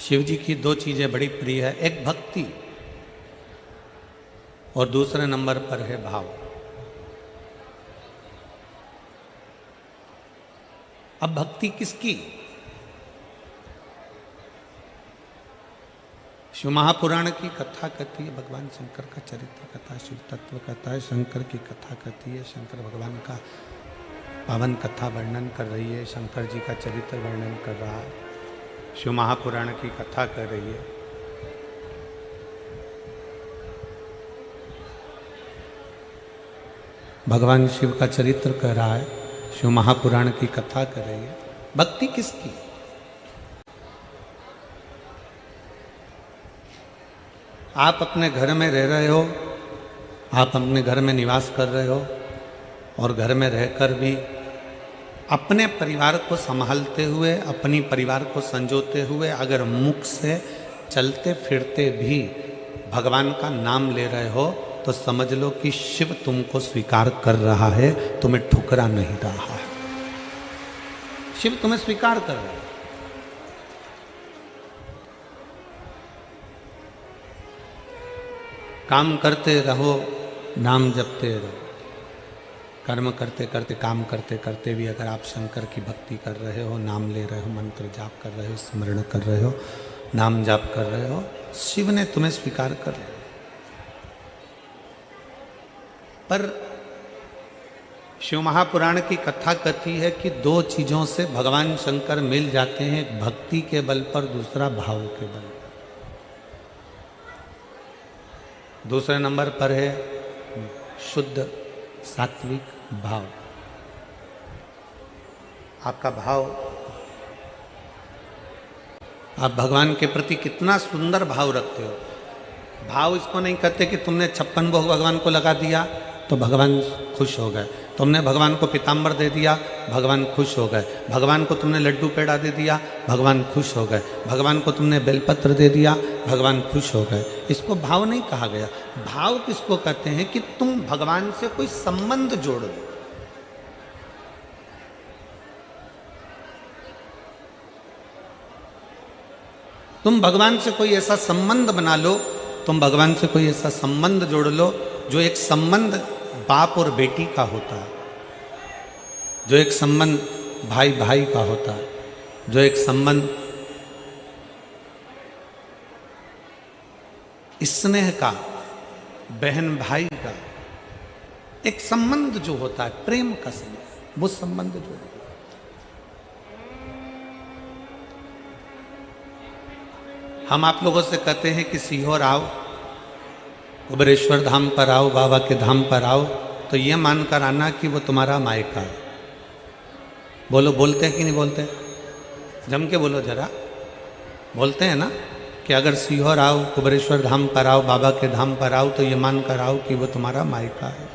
शिव जी की दो चीजें बड़ी प्रिय है, एक भक्ति और दूसरे नंबर पर है भाव। अब भक्ति किसकी? शिव महापुराण की कथा कहती है, भगवान शंकर का चरित्र कथा, शिव तत्व कथा है, शंकर की कथा कहती है, शंकर भगवान का पावन कथा वर्णन कर रही है, शंकर जी का चरित्र वर्णन कर रहा है, शिव महापुराण की कथा कर रही है। भगवान शिव का चरित्र कर रहा है, शिव महापुराण की कथा कर रही है। भक्ति किसकी? आप अपने घर में रह रहे हो, आप अपने घर में निवास कर रहे हो और घर में रहकर भी अपने परिवार को संभालते हुए, अपनी परिवार को संजोते हुए अगर मुख से चलते फिरते भी भगवान का नाम ले रहे हो तो समझ लो कि शिव तुमको स्वीकार कर रहा है, तुम्हें ठुकरा नहीं रहा है। शिव तुम्हें स्वीकार कर रहा है। काम करते रहो, नाम जपते रहो। कर्म करते करते, काम करते करते भी अगर आप शंकर की भक्ति कर रहे हो, नाम ले रहे हो, मंत्र जाप कर रहे हो, स्मरण कर रहे हो, नाम जाप कर रहे हो, शिव ने तुम्हें स्वीकार कर लिया। पर शिव महापुराण की कथा कहती है कि दो चीजों से भगवान शंकर मिल जाते हैं, एक भक्ति के बल पर, दूसरा भाव के बल पर। दूसरे नंबर पर है शुद्ध सात्विक भाव। आपका भाव, आप भगवान के प्रति कितना सुंदर भाव रखते हो। भाव इसको नहीं कहते कि तुमने 56 भोग भगवान को लगा दिया तो भगवान खुश हो गए, तुमने भगवान को पीताम्बर दे दिया भगवान खुश हो गए, भगवान को तुमने लड्डू पेड़ा दे दिया भगवान खुश हो गए, भगवान को तुमने बेलपत्र दे दिया भगवान खुश हो गए। इसको भाव नहीं कहा गया। भाव किसको कहते हैं कि तुम भगवान से कोई संबंध जोड़ लो। तुम भगवान से कोई ऐसा संबंध बना लो, तुम भगवान से कोई ऐसा संबंध जोड़ लो जो एक संबंध बाप और बेटी का होता है, जो एक संबंध भाई भाई का होता है, जो एक संबंध स्नेह का, बहन भाई का, एक संबंध जो होता है प्रेम का संबंध, वो संबंध जो है। हम आप लोगों से कहते हैं कि सीहोर आओ, कुबेरेश्वर धाम पर आओ, बाबा के धाम पर आओ, तो ये मानकर आना कि वो तुम्हारा मायका है। बोलो, बोलते हैं कि नहीं बोलते? जम के बोलो जरा। बोलते हैं ना कि अगर सीहोर आओ, कुबेरेश्वर धाम पर आओ, बाबा के धाम पर आओ, तो ये मानकर आओ कि वो तुम्हारा मायका है,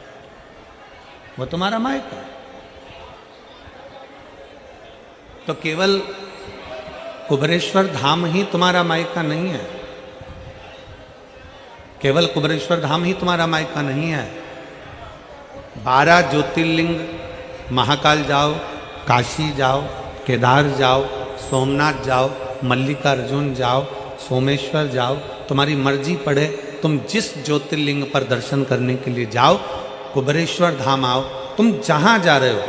वो तुम्हारा मायका है। तो केवल कुबेरेश्वर धाम ही तुम्हारा मायका नहीं है, केवल कुबेरेश्वर धाम ही तुम्हारा मायका नहीं है। 12 ज्योतिर्लिंग, महाकाल जाओ, काशी जाओ, केदार जाओ, सोमनाथ जाओ, मल्लिकार्जुन जाओ, सोमेश्वर जाओ, तुम्हारी मर्जी पड़े, तुम जिस ज्योतिर्लिंग पर दर्शन करने के लिए जाओ, कुबेरेश्वर धाम आओ। तुम जहाँ जा रहे हो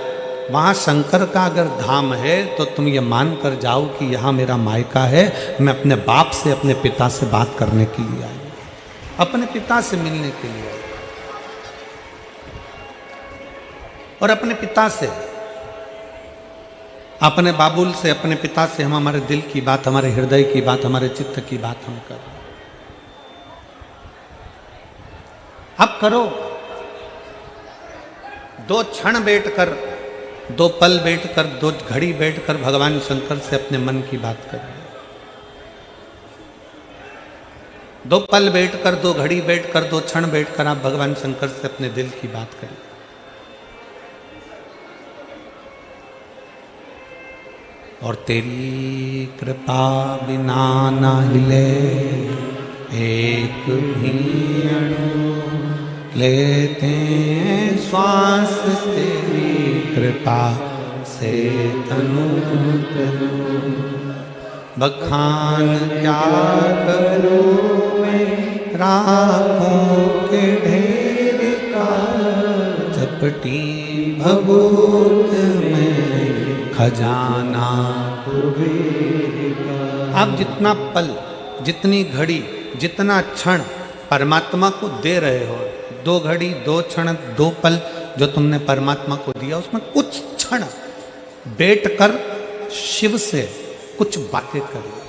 वहाँ शंकर का अगर धाम है तो तुम ये मान कर जाओ कि यहाँ मेरा मायका है, मैं अपने बाप से, अपने पिता से बात करने के लिए आई, अपने पिता से मिलने के लिए आई। और अपने पिता से, अपने बाबुल से, अपने पिता से हम हमारे दिल की बात, हमारे हृदय की बात, हमारे चित्त की बात हम कर रहे हैं। अब करो, 2 क्षण बैठकर, 2 पल बैठकर, 2 घड़ी बैठकर भगवान शंकर से अपने मन की बात करें। 2 पल बैठकर, 2 घड़ी बैठकर, 2 क्षण बैठकर आप भगवान शंकर से अपने दिल की बात करें। और तेरी कृपा बिना ना हिले एक भी अणु, लेते हैं श्वास तेरी कृपा से तनु तनु। बखान क्या करूं मैं, राखों के ढेर का चपटी भभूत में खजाना कुबेर का। आप जितना पल, जितनी घड़ी, जितना क्षण परमात्मा को दे रहे हो, 2 घड़ी, 2 क्षण, 2 पल जो तुमने परमात्मा को दिया, उसमें कुछ क्षण बैठकर शिव से कुछ बातें करिए।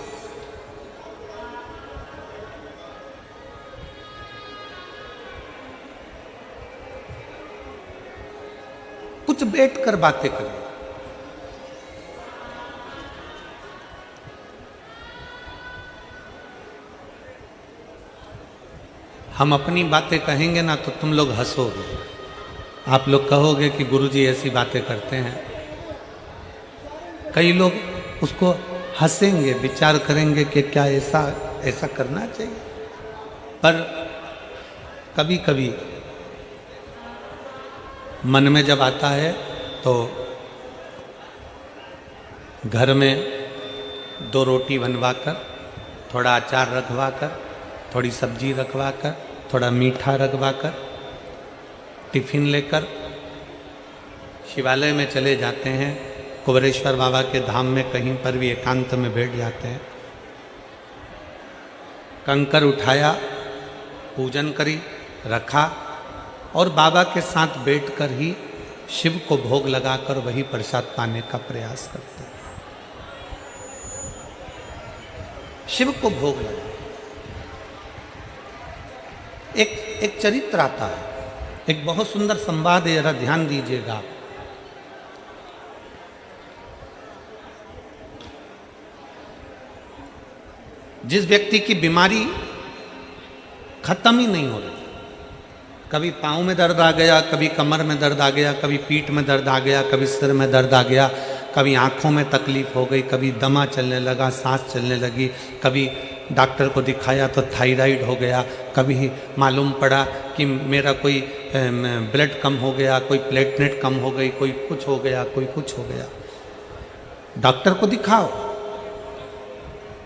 कुछ बैठकर बातें करिए। हम अपनी बातें कहेंगे ना तो तुम लोग हंसोगे, आप लोग कहोगे कि गुरुजी ऐसी बातें करते हैं। कई लोग उसको हंसेंगे, विचार करेंगे कि क्या ऐसा करना चाहिए। पर कभी कभी मन में जब आता है तो घर में 2 रोटी बनवाकर, थोड़ा अचार रखवाकर, थोड़ी सब्जी रखवाकर, थोड़ा मीठा रखवाकर, टिफिन लेकर शिवालय में चले जाते हैं। कुबेरेश्वर बाबा के धाम में कहीं पर भी एकांत में बैठ जाते हैं। कंकर उठाया, पूजन करी, रखा और बाबा के साथ बैठकर ही शिव को भोग लगाकर वही प्रसाद पाने का प्रयास करते हैं। शिव को भोग लगा। एक चरित्र आता है, एक बहुत सुंदर संवाद है, जरा ध्यान दीजिएगा। जिस व्यक्ति की बीमारी खत्म ही नहीं हो रही, कभी पाँव में दर्द आ गया, कभी कमर में दर्द आ गया, कभी पीठ में दर्द आ गया, कभी सिर में दर्द आ गया, कभी आँखों में तकलीफ हो गई, कभी दमा चलने लगा, सांस चलने लगी, कभी डॉक्टर को दिखाया तो थायराइड हो गया, कभी मालूम पड़ा कि मेरा कोई ब्लड कम हो गया, कोई प्लेटलेट कम हो गई, कोई कुछ हो गया, कोई कुछ हो गया। डॉक्टर को दिखाओ।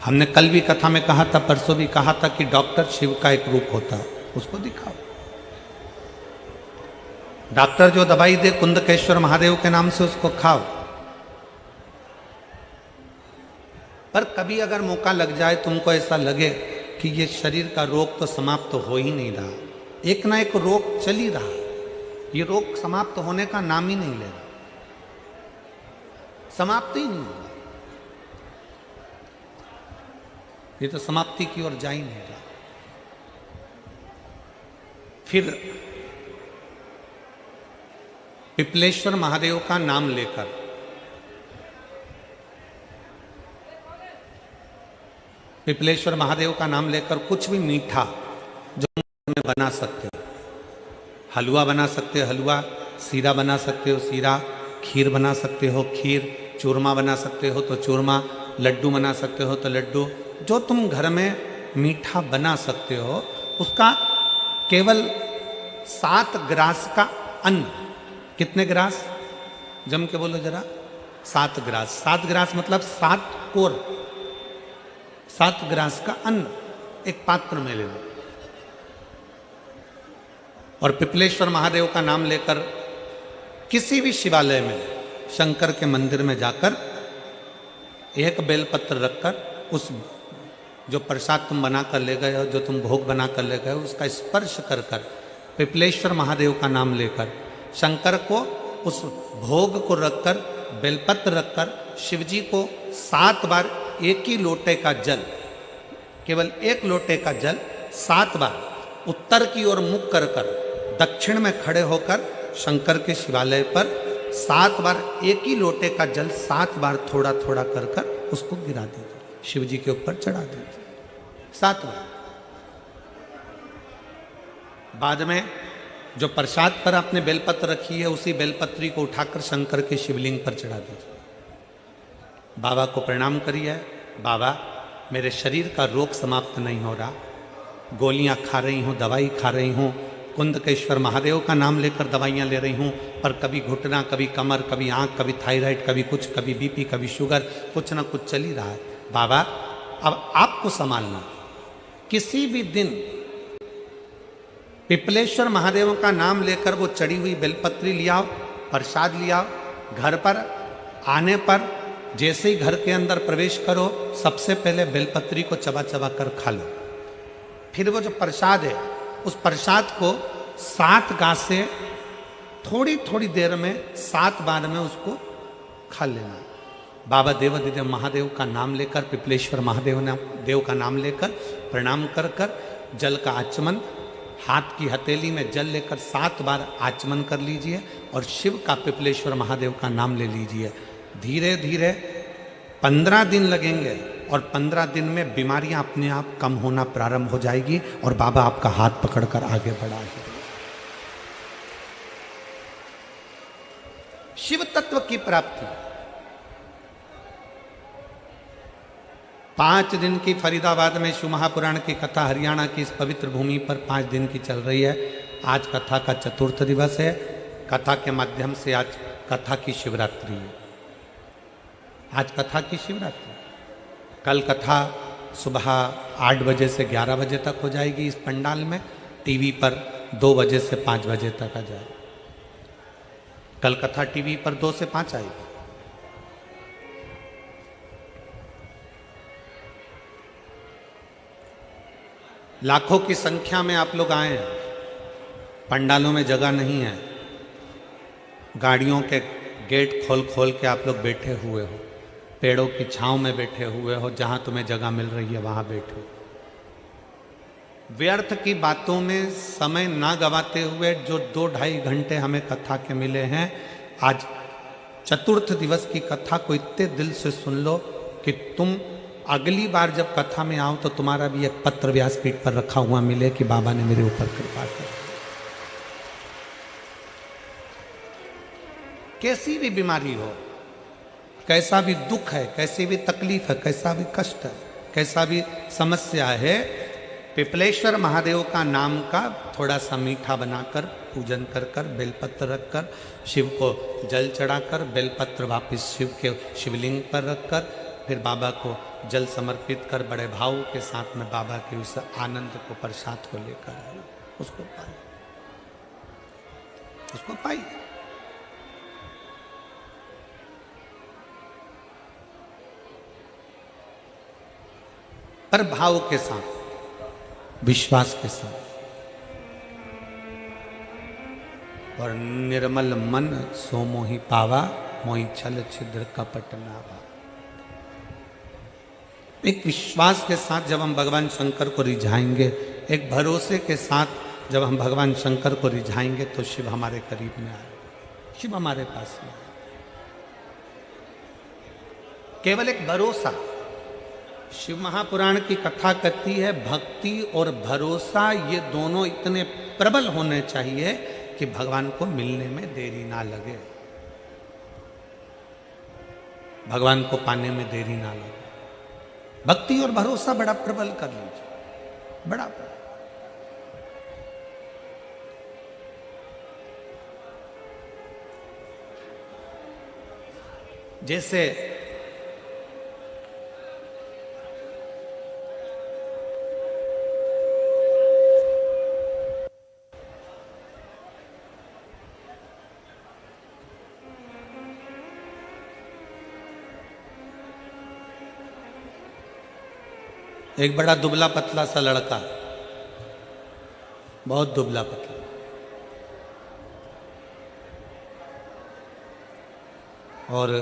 हमने कल भी कथा में कहा था, परसों भी कहा था कि डॉक्टर शिव का एक रूप होता है, उसको दिखाओ। डॉक्टर जो दवाई दे कुंदकेश्वर महादेव के नाम से, उसको खाओ। पर कभी अगर मौका लग जाए, तुमको ऐसा लगे कि ये शरीर का रोग तो समाप्त हो ही नहीं रहा, एक ना एक रोग चल ही रहा, ये रोग समाप्त होने का नाम ही नहीं ले रहा, समाप्त ही नहीं हो रहा, ये तो समाप्ति की ओर जा ही नहीं रहा। फिर पिपलेश्वर महादेव का नाम लेकर पिपलेश्वर महादेव का नाम लेकर कुछ भी मीठा जो में बना सकते हो, हलवा बना सकते हो हलवा, सीरा बना सकते हो सीरा, खीर बना सकते हो खीर, चूरमा बना सकते हो तो चूरमा, लड्डू बना सकते हो तो लड्डू, जो तुम घर में मीठा बना सकते हो, उसका केवल 7 ग्रास का अन्न। कितने ग्रास? जम के बोलो जरा। 7 ग्रास। 7 ग्रास मतलब 7 कोर, 7 ग्रास का अन्न एक पात्र में ले लो और पिपलेश्वर महादेव का नाम लेकर किसी भी शिवालय में, शंकर के मंदिर में जाकर एक बेलपत्र रखकर उस जो प्रसाद तुम बना कर ले गए हो, जो तुम भोग बना कर ले गए हो, उसका स्पर्श कर कर पिपलेश्वर महादेव का नाम लेकर शंकर को उस भोग को रखकर, बेलपत्र रखकर शिवजी को 7 बार एक ही लोटे का जल, केवल एक लोटे का जल 7 बार उत्तर की ओर मुख कर कर दक्षिण में खड़े होकर शंकर के शिवालय पर 7 बार एक ही लोटे का जल 7 बार थोड़ा थोड़ा कर कर उसको गिरा दीजिए, शिव जी के ऊपर चढ़ा दीजिए 7 बार। बाद में जो प्रसाद पर आपने बेलपत्र रखी है, उसी बेलपत्री को उठाकर शंकर के शिवलिंग पर चढ़ा दीजिए। बाबा को प्रणाम करिए, बाबा मेरे शरीर का रोग समाप्त नहीं हो रहा, गोलियां खा रही हूँ, दवाई खा रही हूँ, कुंदकेश्वर महादेव का नाम लेकर दवाइयाँ ले रही हूँ, पर कभी घुटना, कभी कमर, कभी आँख, कभी थायराइड, कभी कुछ, कभी बीपी, कभी शुगर, कुछ ना कुछ चल ही रहा है। बाबा अब आपको संभालना। किसी भी दिन पिपलेश्वर महादेव का नाम लेकर वो चढ़ी हुई बेलपत्री लियाओ, प्रसाद लियाओ, घर पर आने पर जैसे ही घर के अंदर प्रवेश करो सबसे पहले बेलपत्री को चबा चबा कर खा लो। फिर वो जो प्रसाद है उस प्रसाद को 7 गांठ से थोड़ी थोड़ी देर में 7 बार में उसको खा लेना। बाबा देवाधिदेव महादेव का नाम लेकर, पिपलेश्वर महादेव देव का नाम लेकर प्रणाम कर कर जल का आचमन, हाथ की हथेली में जल लेकर 7 बार आचमन कर लीजिए और शिव का, पिपलेश्वर महादेव का नाम ले लीजिए। धीरे धीरे 15 दिन लगेंगे और 15 दिन में बीमारियां अपने आप कम होना प्रारंभ हो जाएगी और बाबा आपका हाथ पकड़कर आगे बढ़ाएंगे। शिव तत्व की प्राप्ति 5 दिन की फरीदाबाद में शिव महापुराण की कथा हरियाणा की इस पवित्र भूमि पर 5 दिन की चल रही है। आज कथा का चतुर्थ दिवस है। कथा के माध्यम से आज कथा की शिवरात्रि है। आज कथा की शिवरात्रि। कल कथा सुबह 8 बजे से 11 बजे तक हो जाएगी इस पंडाल में। टीवी पर 2 बजे से 5 बजे तक आ जाएगी। कल कथा टीवी पर 2 से 5 आएगी। लाखों की संख्या में आप लोग आए हैं। पंडालों में जगह नहीं है। गाड़ियों के गेट खोल खोल के आप लोग बैठे हुए हो। पेड़ों की छांव में बैठे हुए हो। जहां तुम्हें जगह मिल रही है वहां बैठो। व्यर्थ की बातों में समय ना गवाते हुए जो 2-2.5 घंटे हमें कथा के मिले हैं, आज चतुर्थ दिवस की कथा को इतने दिल से सुन लो कि तुम अगली बार जब कथा में आओ तो तुम्हारा भी एक पत्र व्यासपीठ पर रखा हुआ मिले कि बाबा ने मेरे ऊपर कृपा की। कैसी भी बीमारी हो, कैसा भी दुख है, कैसी भी तकलीफ है, कैसा भी कष्ट है, कैसा भी समस्या है, पिपलेश्वर महादेव का नाम का थोड़ा सा मीठा बनाकर पूजन कर कर बेलपत्र रखकर शिव को जल चढ़ाकर बेलपत्र वापस शिव के शिवलिंग पर रखकर फिर बाबा को जल समर्पित कर बड़े भाव के साथ में बाबा के उस आनंद को, प्रसाद को लेकर आए, उसको पाइए, उसको पाइए। पर भाव के साथ, विश्वास के साथ और निर्मल मन सो मोहि पावा, मोहि छल छिद्र कपट नावा। एक विश्वास के साथ जब हम भगवान शंकर को रिझाएंगे, एक भरोसे के साथ जब हम भगवान शंकर को रिझाएंगे तो शिव हमारे करीब में आए, शिव हमारे पास में आए। केवल एक भरोसा। शिव महापुराण की कथा कहती है भक्ति और भरोसा ये दोनों इतने प्रबल होने चाहिए कि भगवान को मिलने में देरी ना लगे, भगवान को पाने में देरी ना लगे। भक्ति और भरोसा बड़ा प्रबल कर लीजिए, बड़ा प्रबल। जैसे एक बड़ा दुबला पतला सा लड़का, बहुत दुबला पतला, और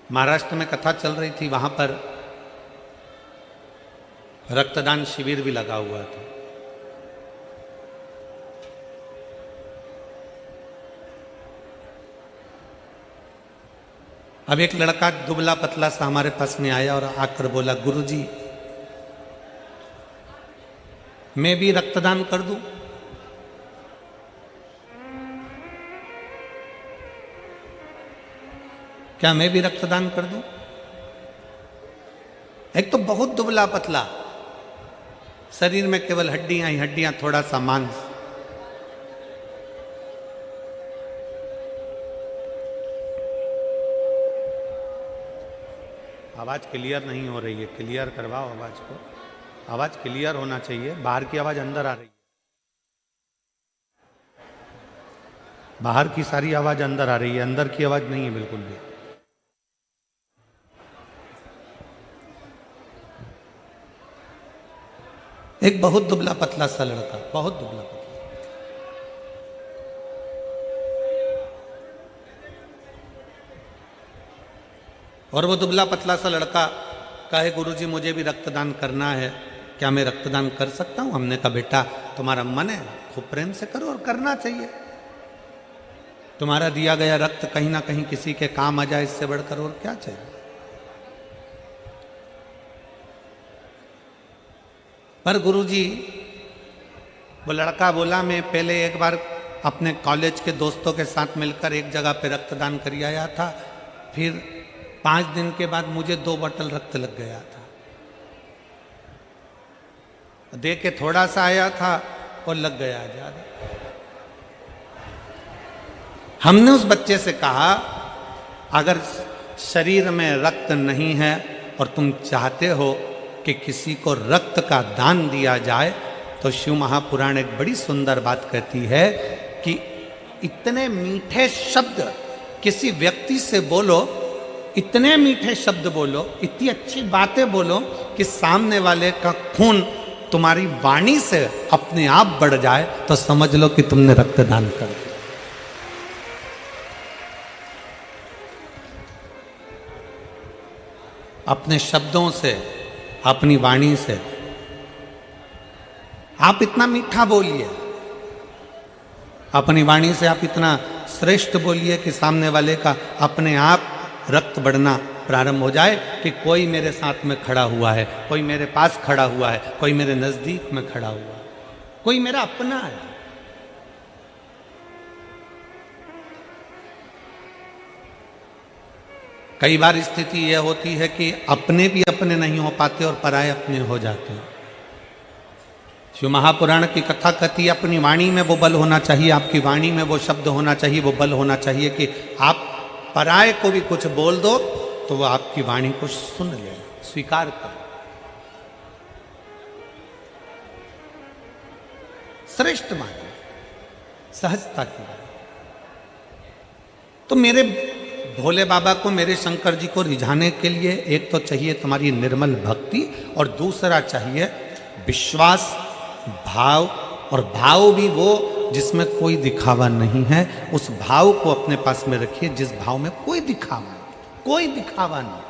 महाराष्ट्र में कथा चल रही थी। वहां पर रक्तदान शिविर भी लगा हुआ था। अब एक लड़का दुबला पतला सा हमारे पास में आया और आकर बोला, गुरुजी मैं भी रक्तदान कर दूं? क्या मैं भी रक्तदान कर दूं? एक तो बहुत दुबला पतला, शरीर में केवल हड्डियां ही हड्डियां, थोड़ा सा मांस। आवाज़ क्लियर नहीं हो रही है, क्लियर करवाओ आवाज़ को। आवाज़ क्लियर होना चाहिए, बाहर की आवाज़ अंदर आ रही है, बाहर की सारी आवाज़ अंदर आ रही है, अंदर की आवाज़ नहीं है बिल्कुल भी। एक बहुत दुबला पतला सा लड़का, बहुत दुबला पतला, और वो दुबला पतला सा लड़का कहे गुरुजी मुझे भी रक्तदान करना है, क्या मैं रक्तदान कर सकता हूं? हमने कहा बेटा तुम्हारा मन है, खूब प्रेम से करो और करना चाहिए। तुम्हारा दिया गया रक्त कहीं ना कहीं किसी के काम आ जाए, इससे बढ़कर और क्या चाहिए। पर गुरुजी, वो लड़का बोला मैं पहले एक बार अपने कॉलेज के दोस्तों के साथ मिलकर एक जगह पे रक्तदान कर आया था, फिर 5 दिन के बाद मुझे 2 बोतल रक्त लग गया था। दे के थोड़ा सा आया था और लग गया ज्यादा। हमने उस बच्चे से कहा अगर शरीर में रक्त नहीं है और तुम चाहते हो कि किसी को रक्त का दान दिया जाए, तो शिव महापुराण एक बड़ी सुंदर बात कहती है कि इतने मीठे शब्द किसी व्यक्ति से बोलो, इतने मीठे शब्द बोलो, इतनी अच्छी बातें बोलो कि सामने वाले का खून तुम्हारी वाणी से अपने आप बढ़ जाए, तो समझ लो कि तुमने रक्तदान कर दिया। अपने शब्दों से, अपनी वाणी से आप इतना मीठा बोलिए, अपनी वाणी से आप इतना श्रेष्ठ बोलिए कि सामने वाले का अपने आप रक्त बढ़ना प्रारंभ हो जाए कि कोई मेरे साथ में खड़ा हुआ है, कोई मेरे पास खड़ा हुआ है, कोई मेरे नजदीक में खड़ा हुआ है, कोई मेरा अपना है। कई बार स्थिति यह होती है कि अपने भी अपने नहीं हो पाते और पराये अपने हो जाते हैं। शिव महापुराण की कथा कहती है अपनी वाणी में वो बल होना चाहिए, आपकी वाणी में वो शब्द होना चाहिए, वो बल होना चाहिए कि आप पराये को भी कुछ बोल दो तो वो आपकी वाणी को सुन ले, स्वीकार कर। श्रेष्ठ माने, सहजता की बात। तो मेरे भोले बाबा को, मेरे शंकर जी को रिझाने के लिए एक तो चाहिए तुम्हारी निर्मल भक्ति और दूसरा चाहिए विश्वास, भाव, और भाव भी वो जिसमें कोई दिखावा नहीं है। उस भाव को अपने पास में रखिए जिस भाव में कोई दिखावा नहीं, कोई दिखावा नहीं,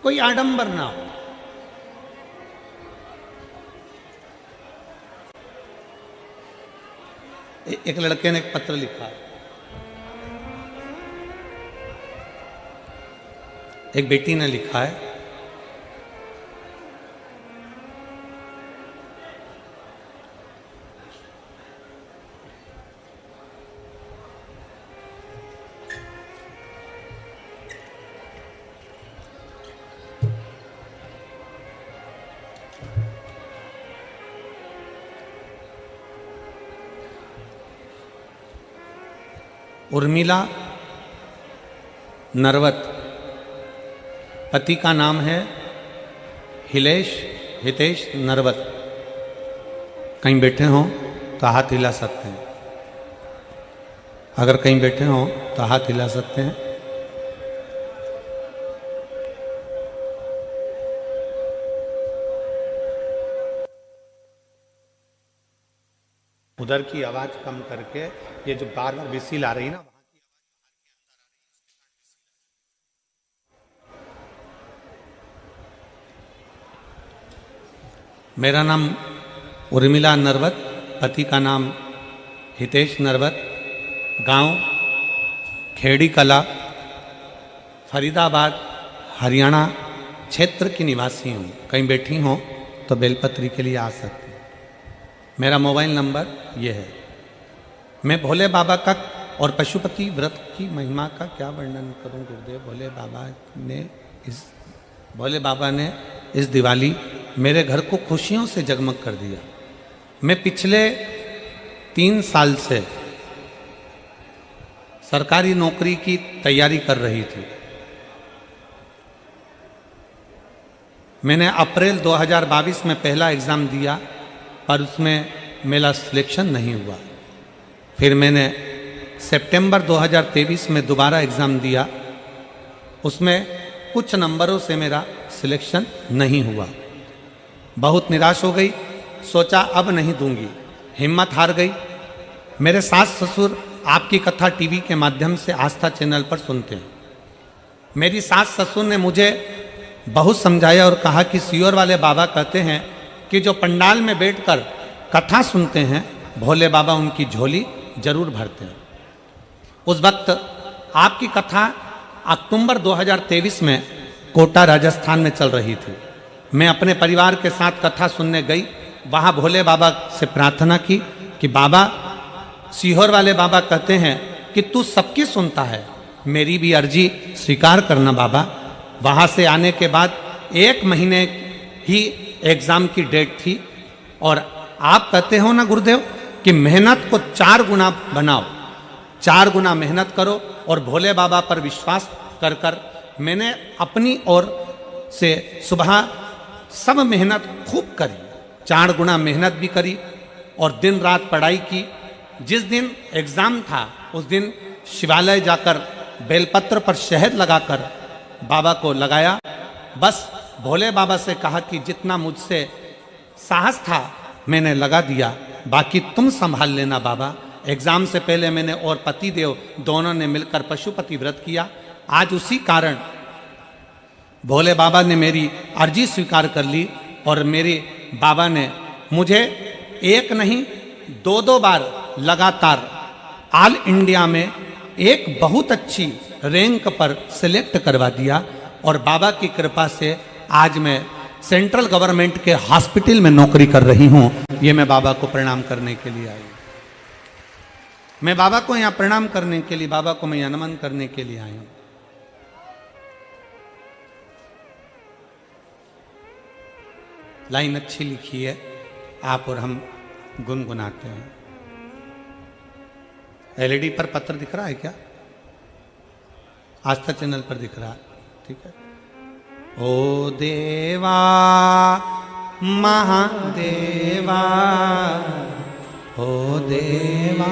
कोई आडंबर ना हो। एक लड़के ने एक पत्र लिखा, एक बेटी ने लिखा है, उर्मिला नरवत, पति का नाम है हितेश नरवत। कहीं बैठे हों तो हाथ हिला सकते हैं, अगर कहीं बैठे हों तो हाथ हिला सकते हैं। उधर की आवाज कम करके, ये जो बार बार विसिल आ रही ना, मेरा नाम उर्मिला नरवत, पति का नाम हितेश नरवत, गांव खेड़ी कला, फरीदाबाद, हरियाणा क्षेत्र की निवासी हूँ। कहीं बैठी हों तो बेलपत्री के लिए आ सकती हैं। मेरा मोबाइल नंबर ये है। मैं भोले बाबा का और पशुपति व्रत की महिमा का क्या वर्णन करूं गुरुदेव। भोले बाबा ने इस दिवाली मेरे घर को खुशियों से जगमग कर दिया। मैं पिछले 3 साल से सरकारी नौकरी की तैयारी कर रही थी मैंने अप्रैल 2022 में पहला एग्ज़ाम दिया, पर उसमें मेरा सिलेक्शन नहीं हुआ। फिर मैंने सितंबर 2023 में दोबारा एग्ज़ाम दिया, उसमें कुछ नंबरों से मेरा सिलेक्शन नहीं हुआ। बहुत निराश हो गई, सोचा अब नहीं दूंगी, हिम्मत हार गई। मेरे सास ससुर आपकी कथा टीवी के माध्यम से आस्था चैनल पर सुनते हैं। मेरी सास ससुर ने मुझे बहुत समझाया और कहा कि सियोर वाले बाबा कहते हैं कि जो पंडाल में बैठकर कथा सुनते हैं, भोले बाबा उनकी झोली जरूर भरते हैं। उस वक्त आपकी कथा अक्टूबर 2023 में कोटा राजस्थान में चल रही थी। मैं अपने परिवार के साथ कथा सुनने गई, वहाँ भोले बाबा से प्रार्थना की कि बाबा, सीहोर वाले बाबा कहते हैं कि तू सबकी सुनता है, मेरी भी अर्जी स्वीकार करना बाबा। वहाँ से आने के बाद 1 महीने ही एग्ज़ाम की डेट थी, और आप कहते हो ना गुरुदेव कि मेहनत को 4 गुना बनाओ, 4 गुना मेहनत करो और भोले बाबा पर विश्वास कर कर मैंने अपनी ओर से सुबह सब मेहनत खूब करी, 4 गुना मेहनत भी करी और दिन रात पढ़ाई की। जिस दिन एग्ज़ाम था उस दिन शिवालय जाकर बेलपत्र पर शहद लगाकर बाबा को लगाया। बस भोले बाबा से कहा कि जितना मुझसे साहस था मैंने लगा दिया, बाकी तुम संभाल लेना बाबा। एग्ज़ाम से पहले मैंने और पति देव दोनों ने मिलकर पशुपति व्रत किया। आज उसी कारण भोले बाबा ने मेरी अर्जी स्वीकार कर ली और मेरे बाबा ने मुझे एक नहीं 2 बार लगातार ऑल इंडिया में एक बहुत अच्छी रैंक पर सिलेक्ट करवा दिया। और बाबा की कृपा से आज मैं सेंट्रल गवर्नमेंट के हॉस्पिटल में नौकरी कर रही हूँ। ये मैं बाबा को प्रणाम करने के लिए आई। मैं बाबा को यहाँ प्रणाम करने के लिए, बाबा को मैं यहाँ नमन करने के लिए आई हूँ। लाइन अच्छी लिखी है, आप और हम गुनगुनाते हैं। एलईडी पर पत्र दिख रहा है क्या? आस्था चैनल पर दिख रहा है, ठीक है। ओ देवा महादेवा, ओ देवा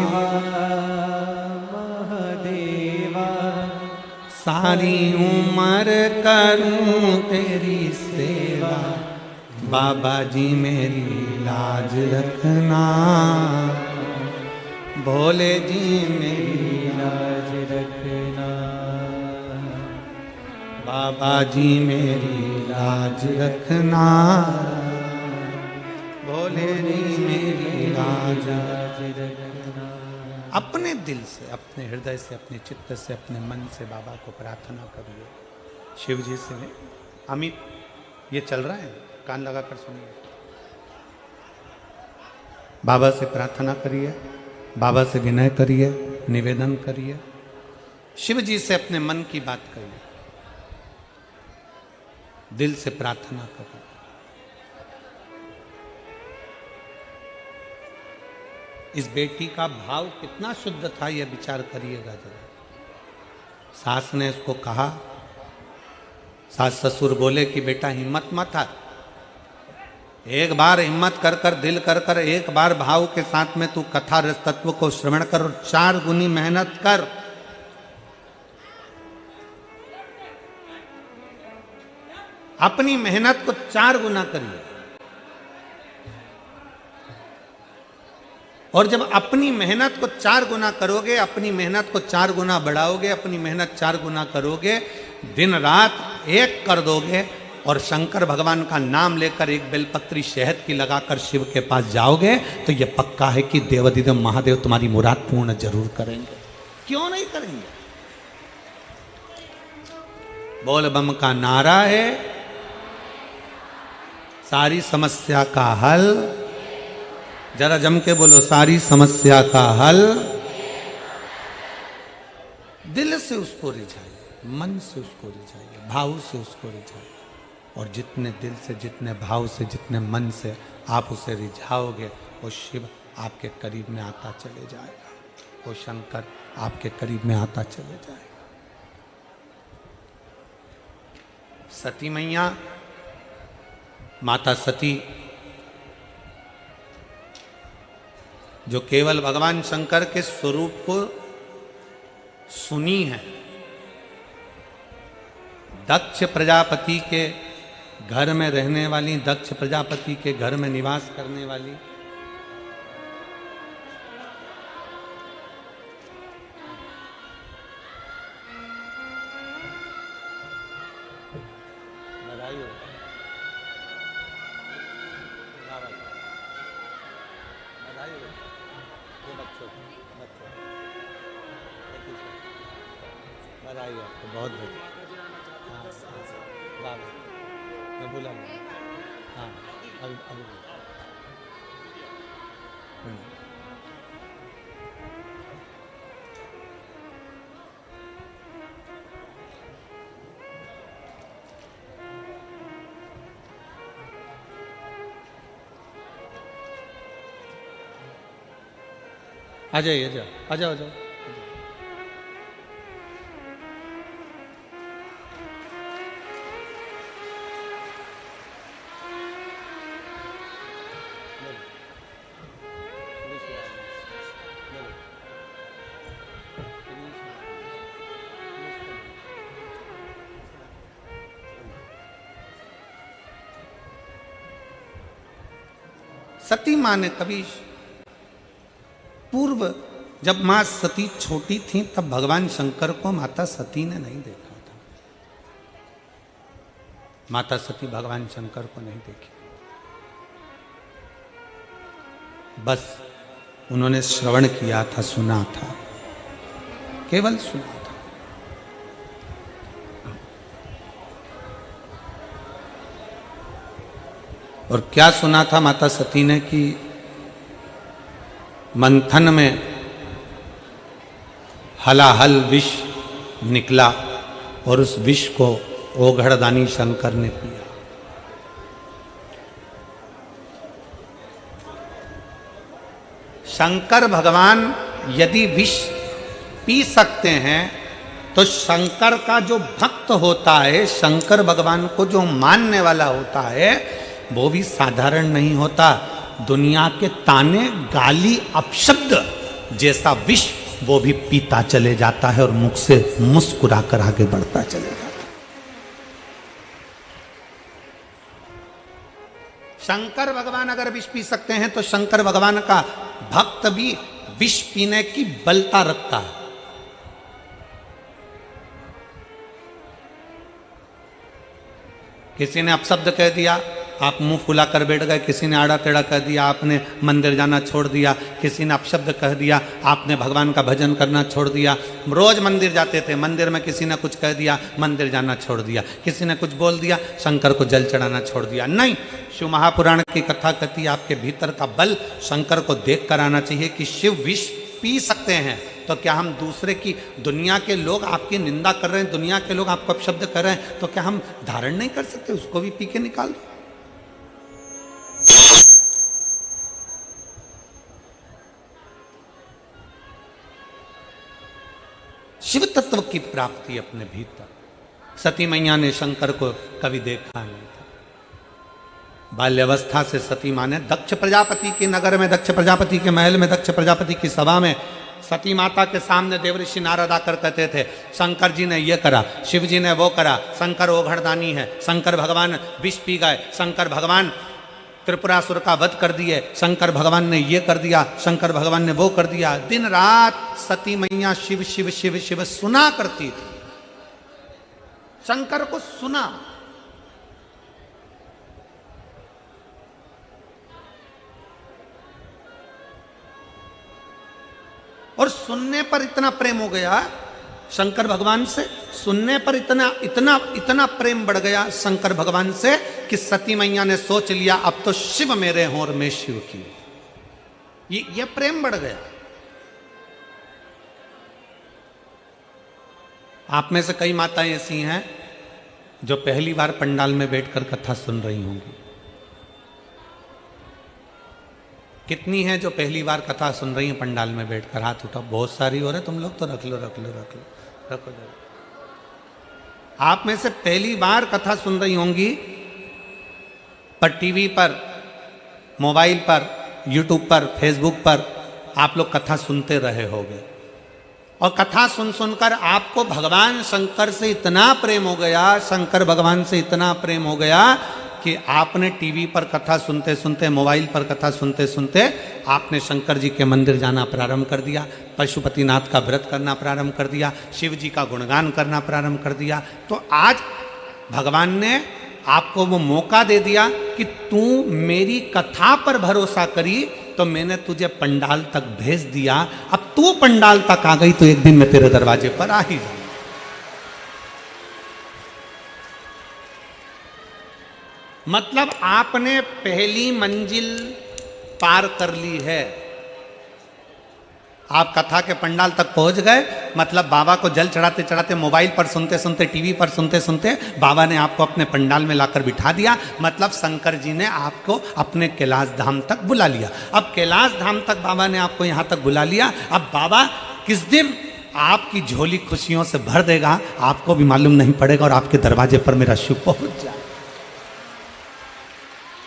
महादेवा, सारी उम्र करूं तेरी सेवा, बाबा जी मेरी लाज रखना, भोले जी मेरी लाज रखना, बाबा जी मेरी लाज रखना, भोले जी मेरी लाज रखना। अपने दिल से, अपने हृदय से, अपने चित्त से, अपने मन से बाबा को प्रार्थना करिए। शिव जी से नहीं। अमित, ये चल रहा है, कान लगाकर सुनिए। बाबा से प्रार्थना करिए, बाबा से विनय करिए, निवेदन करिए, शिव जी से अपने मन की बात करिए, दिल से प्रार्थना करिए। इस बेटी का भाव कितना शुद्ध था, यह विचार करिएगा जरा। सास ने इसको कहा, सास ससुर बोले कि बेटा हिम्मत मत हार, एक बार हिम्मत कर कर, दिल कर कर, एक बार भाव के साथ में तू कथा रस तत्व को श्रवण कर और 4 गुनी मेहनत कर। अपनी मेहनत को 4 गुना करिए। और जब अपनी मेहनत को 4 गुना करोगे, अपनी मेहनत को 4 गुना बढ़ाओगे, अपनी मेहनत 4 गुना करोगे, दिन रात एक कर दोगे और शंकर भगवान का नाम लेकर एक बेलपत्री शहद की लगाकर शिव के पास जाओगे, तो यह पक्का है कि देवाधिदेव महादेव तुम्हारी मुराद पूर्ण जरूर करेंगे। क्यों नहीं करेंगे? बोल बम का नारा है, सारी समस्या का हल। जरा जम के बोलो, सारी समस्या का हल। दिल से उसको रिझाइए, मन से उसको रिझाइए, भाव से उसको रिझाइए। और जितने दिल से, जितने भाव से, जितने मन से आप उसे रिझाओगे, वो शिव आपके करीब में आता चले जाएगा, वो शंकर आपके करीब में आता चले जाएगा। सती मैया माता सती जो केवल भगवान शंकर के स्वरूप को सुनी है, दक्ष प्रजापति के घर में रहने वाली, दक्ष प्रजापति के घर में निवास करने वाली, बहुत हाँ, मैं बोला हाँ अभी आ जाइए, आ जाओ, आ जाओ। सती माँ ने कभी पूर्व, जब माँ सती छोटी थी तब भगवान शंकर को माता सती ने नहीं देखा था। माता सती भगवान शंकर को नहीं देखी, बस उन्होंने श्रवण किया था, सुना था, केवल सुना था। और क्या सुना था माता सती ने कि मंथन में हलाहल विष निकला और उस विष को ओघड़दानी शंकर ने पिया। शंकर भगवान यदि विष पी सकते हैं तो शंकर का जो भक्त होता है, शंकर भगवान को जो मानने वाला होता है, वो भी साधारण नहीं होता। दुनिया के ताने, गाली, अपशब्द जैसा विष वो भी पीता चले जाता है और मुख से मुस्कुरा कर आगे बढ़ता चले जाता है। शंकर भगवान अगर विष पी सकते हैं तो शंकर भगवान का भक्त भी विष पीने की बलता रखता है। किसी ने अपशब्द कह दिया, आप मुंह फुला कर बैठ गए। किसी ने आड़ा टेढ़ा कह दिया, आपने मंदिर जाना छोड़ दिया। किसी ने अपशब्द कह दिया, आपने भगवान का भजन करना छोड़ दिया। रोज मंदिर जाते थे, मंदिर में किसी ने कुछ कह दिया, मंदिर जाना छोड़ दिया। किसी ने कुछ बोल दिया, शंकर को जल चढ़ाना छोड़ दिया। नहीं, शिव महापुराण की कथा कहती है आपके भीतर का बल शंकर को देख कर आना चाहिए कि शिव विष पी सकते हैं। तो क्या हम दूसरे की, दुनिया के लोग आपकी निंदा कर रहे हैं, दुनिया के लोग आपको अपशब्द कर रहे हैं, तो क्या हम धारण नहीं कर सकते? उसको भी पी के निकाल दो। शिव तत्व की प्राप्ति अपने भीतर। सती मैया ने शंकर को कभी देखा नहीं था। बाल्यावस्था से सती माँ ने दक्ष प्रजापति के नगर में, दक्ष प्रजापति के महल में, दक्ष प्रजापति की सभा में सती माता के सामने देवऋषि नारद आकर कहते थे, शंकर जी ने ये करा, शिव जी ने वो करा, शंकर ओघड़दानी है, शंकर भगवान विष पी गए, शंकर भगवान त्रिपुरासुर का वध कर दिए, शंकर भगवान ने ये कर दिया, शंकर भगवान ने वो कर दिया। दिन रात सती मैया शिव शिव शिव शिव सुना करती थी, शंकर को सुना। और सुनने पर इतना प्रेम हो गया शंकर भगवान से, सुनने पर इतना इतना इतना प्रेम बढ़ गया शंकर भगवान से कि सती मैया ने सोच लिया अब तो शिव मेरे हों और मैं शिव की। ये प्रेम बढ़ गया। आप में से कई माताएं ऐसी हैं जो पहली बार पंडाल में बैठकर कथा सुन रही होंगी। कितनी हैं जो पहली बार कथा सुन रही हैं पंडाल में बैठकर? हाथ उठाओ। बहुत सारी हो रहे तुम लोग तो रख लो रख लो रख लो रखो जरा। आप में से पहली बार कथा सुन रही होंगी पर टीवी पर, मोबाइल पर, यूट्यूब पर, फेसबुक पर आप लोग कथा सुनते रहे होंगे, और कथा सुन सुनकर आपको भगवान शंकर से इतना प्रेम हो गया, शंकर भगवान से इतना प्रेम हो गया कि आपने टीवी पर कथा सुनते सुनते, मोबाइल पर कथा सुनते सुनते आपने शंकर जी के मंदिर जाना प्रारंभ कर दिया, पशुपतिनाथ का व्रत करना प्रारंभ कर दिया, शिव जी का गुणगान करना प्रारंभ कर दिया। तो आज भगवान ने आपको वो मौका दे दिया कि तू मेरी कथा पर भरोसा करी तो मैंने तुझे पंडाल तक भेज दिया, अब तू पंडाल तक आ गई तो एक दिन मैं तेरे दरवाजे पर आ ही जाऊंगा। मतलब आपने पहली मंजिल पार कर ली है, आप कथा के पंडाल तक पहुंच गए। मतलब बाबा को जल चढ़ाते चढ़ाते, मोबाइल पर सुनते सुनते, टीवी पर सुनते सुनते बाबा ने आपको अपने पंडाल में लाकर बिठा दिया। मतलब शंकर जी ने आपको अपने कैलाश धाम तक बुला लिया। अब कैलाश धाम तक बाबा ने आपको यहाँ तक बुला लिया, अब बाबा किस दिन आपकी झोली खुशियों से भर देगा आपको भी मालूम नहीं पड़ेगा, और आपके दरवाजे पर मेरा शिव पहुंच जाए।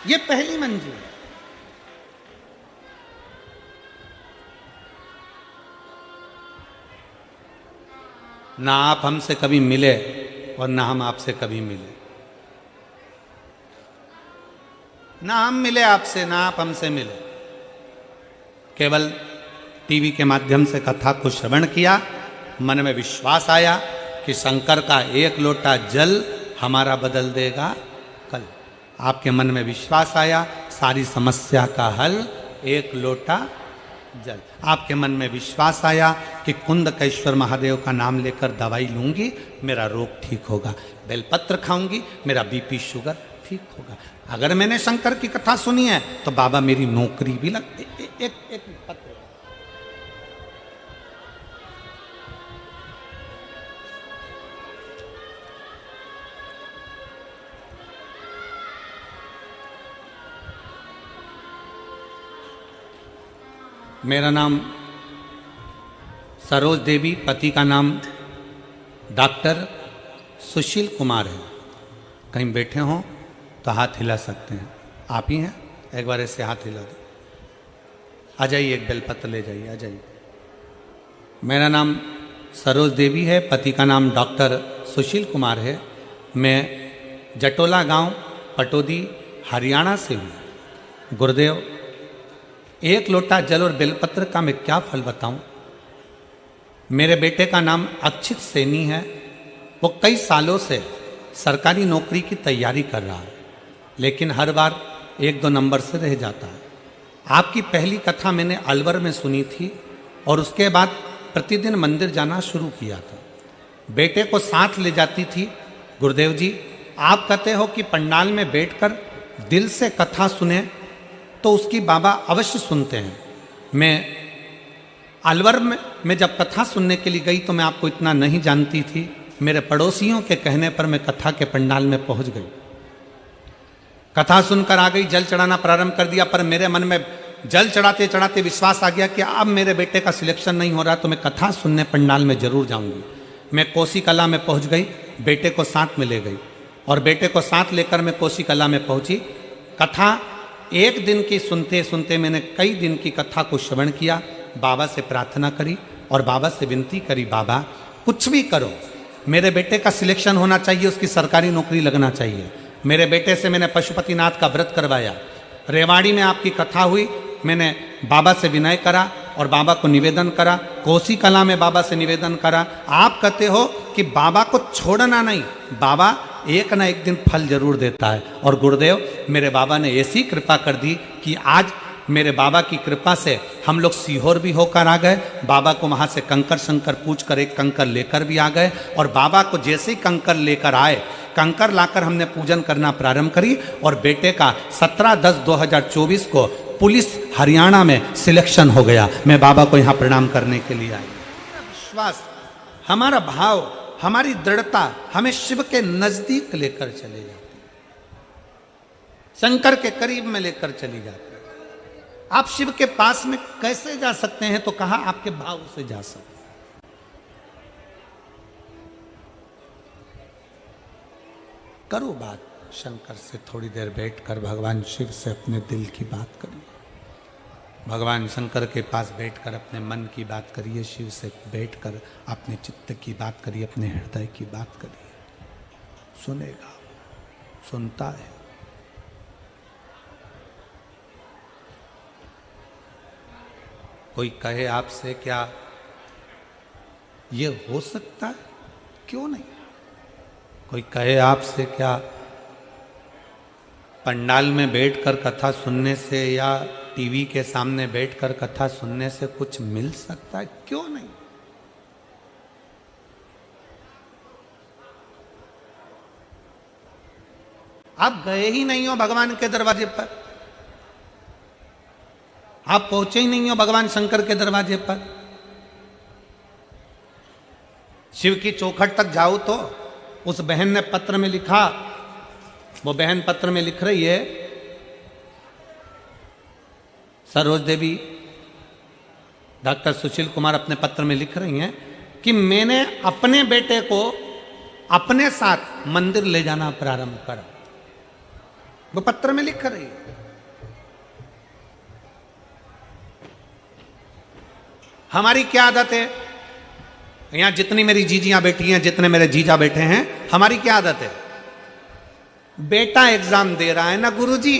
ये पहली मंजिल। ना आप हमसे कभी मिले और ना हम आपसे कभी मिले, ना हम मिले आपसे, ना आप हमसे मिले। केवल टीवी के माध्यम से कथा को श्रवण किया, मन में विश्वास आया कि शंकर का एक लोटा जल हमारा बदल देगा कल। आपके मन में विश्वास आया, सारी समस्या का हल एक लोटा जल। आपके मन में विश्वास आया कि कुंदकेश्वर महादेव का नाम लेकर दवाई लूंगी, मेरा रोग ठीक होगा, बेलपत्र खाऊंगी, मेरा बीपी शुगर ठीक होगा। अगर मैंने शंकर की कथा सुनी है तो बाबा मेरी नौकरी भी लग एक पत्र। मेरा नाम सरोज देवी, पति का नाम डॉक्टर सुशील कुमार है। कहीं बैठे हों तो हाथ हिला सकते हैं, आप ही हैं, एक बार ऐसे हाथ हिला दो। आ जाइए, एक बेलपत्र ले जाइए, आ जाइए। मेरा नाम सरोज देवी है, पति का नाम डॉक्टर सुशील कुमार है। मैं जटोला गांव, पटौदी, हरियाणा से हूँ। गुरुदेव, एक लोटा जल और बेलपत्र का मैं क्या फल बताऊं। मेरे बेटे का नाम अक्षित सैनी है, वो कई सालों से सरकारी नौकरी की तैयारी कर रहा है, लेकिन हर बार 1-2 नंबर से रह जाता है। आपकी पहली कथा मैंने अलवर में सुनी थी और उसके बाद प्रतिदिन मंदिर जाना शुरू किया था। बेटे को साथ ले जाती थी। गुरुदेव जी, आप कहते हो कि पंडाल में बैठकर दिल से कथा सुने तो उसकी बाबा अवश्य सुनते हैं। मैं अलवर में जब कथा सुनने के लिए गई तो मैं आपको इतना नहीं जानती थी। मेरे पड़ोसियों के कहने पर मैं कथा के पंडाल में पहुंच गई, कथा सुनकर आ गई, जल चढ़ाना प्रारंभ कर दिया। पर मेरे मन में जल चढ़ाते चढ़ाते विश्वास आ गया कि अब मेरे बेटे का सिलेक्शन नहीं हो रहा तो मैं कथा सुनने पंडाल में जरूर जाऊंगी। मैं कोसी कला में पहुंच गई, बेटे को साथ में ले गई और बेटे को साथ लेकर मैं कोसी कला में पहुंची। कथा एक दिन की सुनते सुनते मैंने कई दिन की कथा को श्रवण किया, बाबा से प्रार्थना करी और बाबा से विनती करी, बाबा कुछ भी करो, मेरे बेटे का सिलेक्शन होना चाहिए, उसकी सरकारी नौकरी लगना चाहिए। मेरे बेटे से मैंने पशुपतिनाथ का व्रत करवाया। रेवाड़ी में आपकी कथा हुई, मैंने बाबा से विनय करा और बाबा को निवेदन करा। कोसी कला में बाबा से निवेदन करा। आप कहते हो कि बाबा को छोड़ना नहीं, बाबा एक ना एक दिन फल जरूर देता है। और गुरुदेव, मेरे बाबा ने ऐसी कृपा कर दी कि आज मेरे बाबा की कृपा से हम लोग सीहोर भी होकर आ गए। बाबा को वहाँ से कंकर शंकर पूछ कर एक कंकर लेकर भी आ गए और बाबा को जैसे ही कंकर लेकर आए, कंकर लाकर हमने पूजन करना प्रारंभ करी और बेटे का 17/10/2024 को पुलिस हरियाणा में सिलेक्शन हो गया। मैं बाबा को यहाँ प्रणाम करने के लिए आई। विश्वास, हमारा भाव, हमारी दृढ़ता हमें शिव के नजदीक लेकर चले जाती है, शंकर के करीब में लेकर चली जाती है। आप शिव के पास में कैसे जा सकते हैं, तो कहा आपके भाव से जा सकते हैं। करो बात, शंकर से थोड़ी देर बैठकर भगवान शिव से अपने दिल की बात करिए। भगवान शंकर के पास बैठकर अपने मन की बात करिए, शिव से बैठकर अपने चित्त की बात करिए, अपने हृदय की बात करिए। सुनेगा, सुनता है। कोई कहे आपसे क्या ये हो सकता है? क्यों नहीं। कोई कहे आपसे क्या पंडाल में बैठकर कथा सुनने से या टीवी के सामने बैठकर कथा सुनने से कुछ मिल सकता है? क्यों नहीं। आप गए ही नहीं हो भगवान के दरवाजे पर, आप पहुंचे ही नहीं हो भगवान शंकर के दरवाजे पर। शिव की चौखट तक जाओ तो उस बहन ने पत्र में लिखा, वो बहन पत्र में लिख रही है, सरोज देवी डॉक्टर सुशील कुमार अपने पत्र में लिख रही हैं कि मैंने अपने बेटे को अपने साथ मंदिर ले जाना प्रारंभ करा। वो पत्र में लिख रही है। हमारी क्या आदत है, यहां जितनी मेरी जीजियां बैठी हैं, जितने मेरे जीजा बैठे हैं, हमारी क्या आदत है, बेटा एग्जाम दे रहा है ना गुरुजी,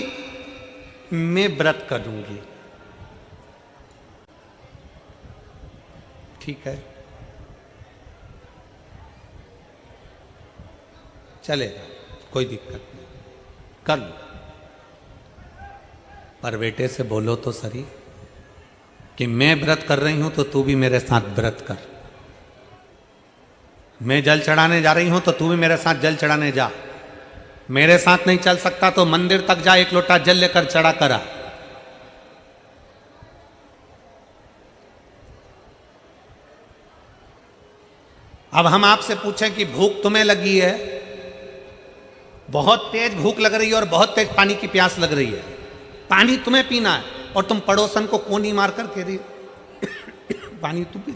मैं व्रत करूंगी। ठीक है, चलेगा, कोई दिक्कत नहीं, कर लो। पर बेटे से बोलो तो सही कि मैं व्रत कर रही हूं तो तू भी मेरे साथ व्रत कर। मैं जल चढ़ाने जा रही हूं तो तू भी मेरे साथ जल चढ़ाने जा। मेरे साथ नहीं चल सकता तो मंदिर तक जा, एक लोटा जल लेकर चढ़ा करा। अब हम आपसे पूछें कि भूख तुम्हें लगी है, बहुत तेज भूख लग रही है और बहुत तेज पानी की प्यास लग रही है, पानी तुम्हें पीना है और तुम पड़ोसन को कोनी मारकर कह रही पानी तू पी,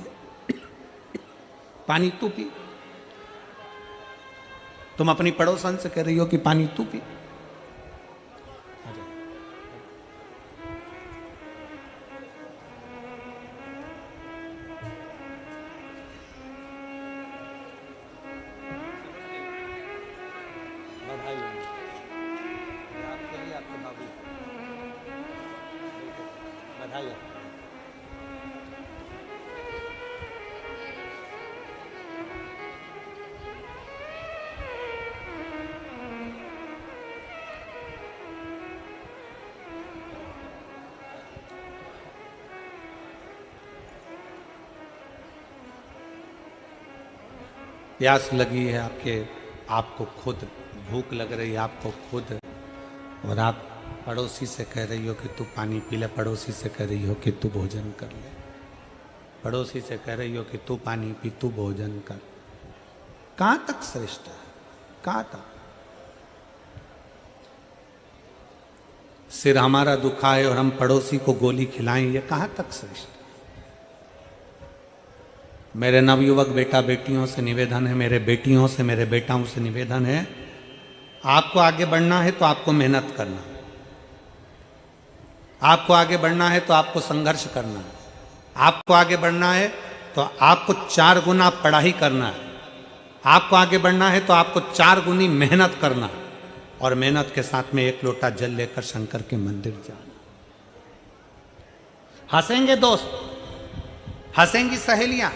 पानी तू पी। तुम अपनी पड़ोसन से कह रही हो कि पानी तू पी। प्यास लगी है आपको खुद भूख लग रही है आपको खुद, और आप पड़ोसी से कह रही हो कि तू पानी पी ले, पड़ोसी से कह रही हो कि तू भोजन कर ले, पड़ोसी से कह रही हो कि तू पानी पी, तू भोजन कर। कहां तक श्रेष्ठ है, कहां तक। सिर हमारा दुखा है और हम पड़ोसी को गोली खिलाएं, ये कहां तक श्रेष्ठ। मेरे नवयुवक बेटा बेटियों से निवेदन है, मेरे बेटियों से, मेरे बेटाओं से निवेदन है, आपको आगे बढ़ना है तो आपको मेहनत करना है, आपको आगे बढ़ना है तो आपको संघर्ष करना है, आपको आगे बढ़ना है तो आपको 4 गुना पढ़ाई करना है, आपको आगे बढ़ना है तो आपको 4 गुनी मेहनत करना है, और मेहनत के साथ में 1 लोटा जल लेकर शंकर के मंदिर जाना। हंसेंगे दोस्त, हंसेंगी सहेलियां,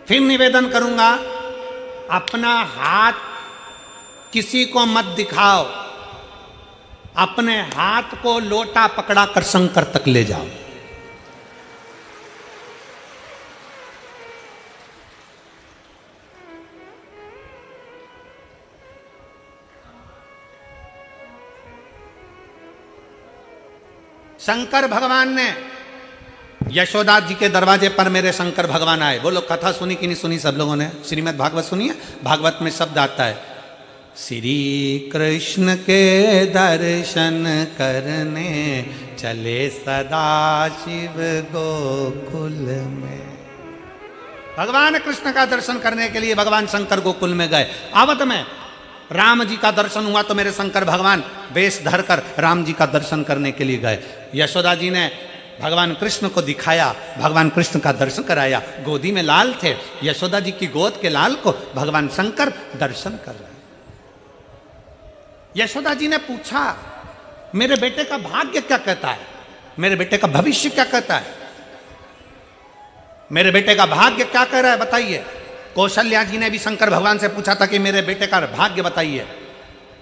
फिर निवेदन करूंगा, अपना हाथ किसी को मत दिखाओ, अपने हाथ को लोटा पकड़ा कर शंकर तक ले जाओ। शंकर भगवान ने यशोदा जी के दरवाजे पर मेरे शंकर भगवान आए। बोलो कथा सुनी कि नहीं सुनी सब लोगों ने? श्रीमद् भागवत सुनी है? भागवत में शब्द आता है, श्री कृष्ण के दर्शन करने चले सदा शिव गोकुल में। भगवान कृष्ण का दर्शन करने के लिए भगवान शंकर गोकुल में गए। अवध में राम जी का दर्शन हुआ तो मेरे शंकर भगवान वेश धरकर राम जी का दर्शन करने के लिए गए। यशोदा जी ने भगवान कृष्ण को दिखाया, भगवान कृष्ण का दर्शन कराया। गोदी में लाल थे, यशोदा जी की गोद के लाल को भगवान शंकर दर्शन कर रहे। यशोदा जी ने पूछा, मेरे बेटे का भाग्य क्या कहता है, मेरे बेटे का भविष्य क्या कहता है, मेरे बेटे का भाग्य क्या कह रहा है, बताइए। कौशल्या जी ने भी शंकर भगवान से पूछा था कि मेरे बेटे का भाग्य बताइए।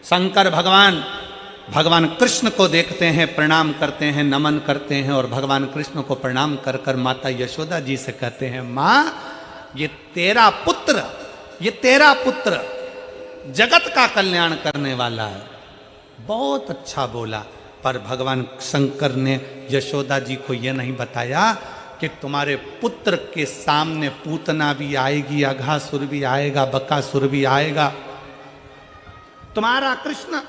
शंकर भगवान भगवान कृष्ण को देखते हैं, प्रणाम करते हैं, नमन करते हैं और भगवान कृष्ण को प्रणाम कर कर माता यशोदा जी से कहते हैं, मां ये तेरा पुत्र जगत का कल्याण करने वाला है। बहुत अच्छा बोला, पर भगवान शंकर ने यशोदा जी को यह नहीं बताया कि तुम्हारे पुत्र के सामने पूतना भी आएगी, अघासुर भी आएगा, बकासुर भी आएगा। तुम्हारा कृष्ण,